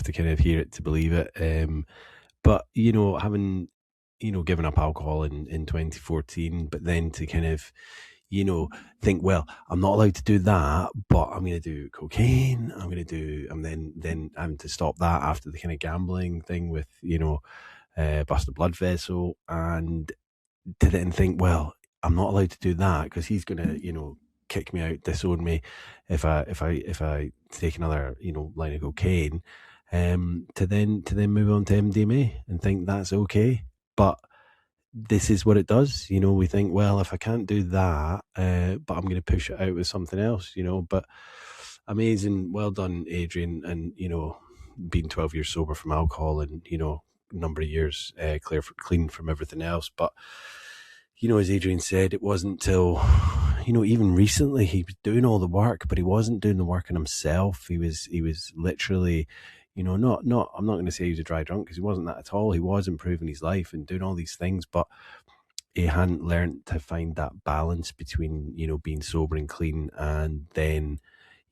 to kind of hear it to believe it. But, having, given up alcohol in 2014, but then to kind of, think, well, I'm not allowed to do that, but I'm going to do cocaine. And then having to stop that after the kind of gambling thing with, bust a blood vessel, and to then think, well, I'm not allowed to do that because he's going to, kick me out, disown me if I take another, line of cocaine. To then move on to MDMA and think that's okay. But this is what it does. We think, well, if I can't do that, but I'm going to push it out with something else, but amazing. Well done, Adrian. And, being 12 years sober from alcohol and, number of years clean from everything else. But, as Adrian said, it wasn't till, even recently he was doing all the work, but he wasn't doing the work on himself. He was literally, not, I'm not going to say he was a dry drunk because he wasn't that at all. He was improving his life and doing all these things, but he hadn't learned to find that balance between, you know, being sober and clean, and then,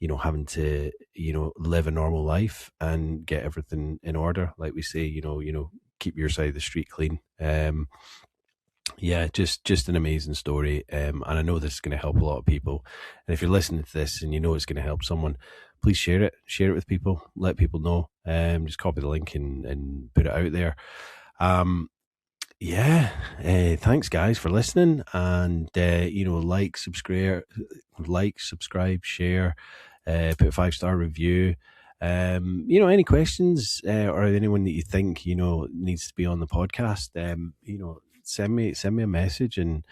you know, having to, you know, live a normal life and get everything in order. Like we say, you know, keep your side of the street clean. Yeah, just an amazing story. And I know this is going to help a lot of people. And if you're listening to this and you know it's going to help someone, please share it. Share it with people. Let people know. Just copy the link and put it out there. Yeah, thanks guys for listening, and you know, like, subscribe, share, put a 5-star review. You know, any questions or anyone that you think, you know, needs to be on the podcast, you know, send me a message, and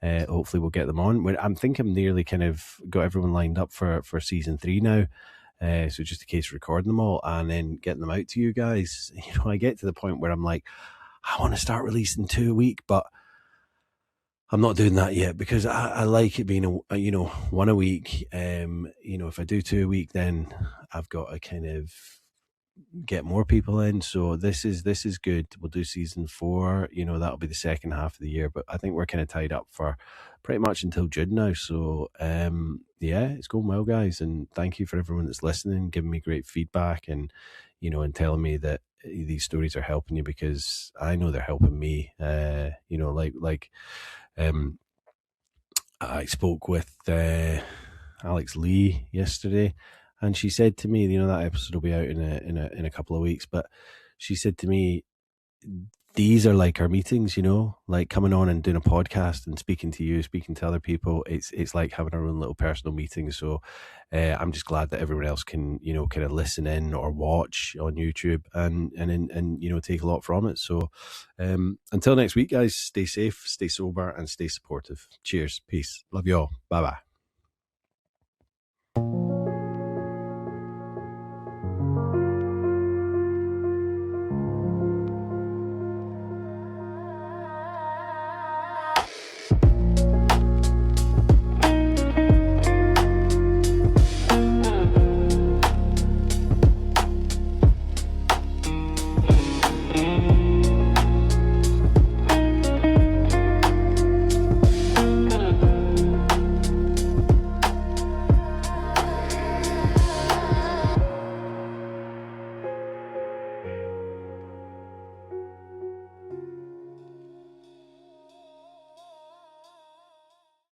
hopefully we'll get them on. I'm thinking I'm nearly kind of got everyone lined up for season 3 now. So just a case of recording them all and then getting them out to you guys. You know, I get to the point where I'm like, I want to start releasing 2 a week, but I'm not doing that yet because I like it being you know, 1 a week. You know, if I do 2 a week, then I've got to kind of get more people in. So this is good. We'll do season 4. You know, that'll be the second half of the year, but I think we're kind of tied up for pretty much until June now. So yeah, it's going well, guys, and thank you for everyone that's listening, giving me great feedback, and you know, and telling me that these stories are helping you, because I know they're helping me. You know, like I spoke with Alex Lee yesterday, and she said to me, you know, that episode will be out in a couple of weeks, but she said to me, these are like our meetings, you know, like coming on and doing a podcast and speaking to you, speaking to other people. It's like having our own little personal meeting. So I'm just glad that everyone else can, you know, kind of listen in or watch on YouTube and you know, take a lot from it. So until next week, guys, stay safe, stay sober, and stay supportive. Cheers. Peace. Love you all. Bye bye.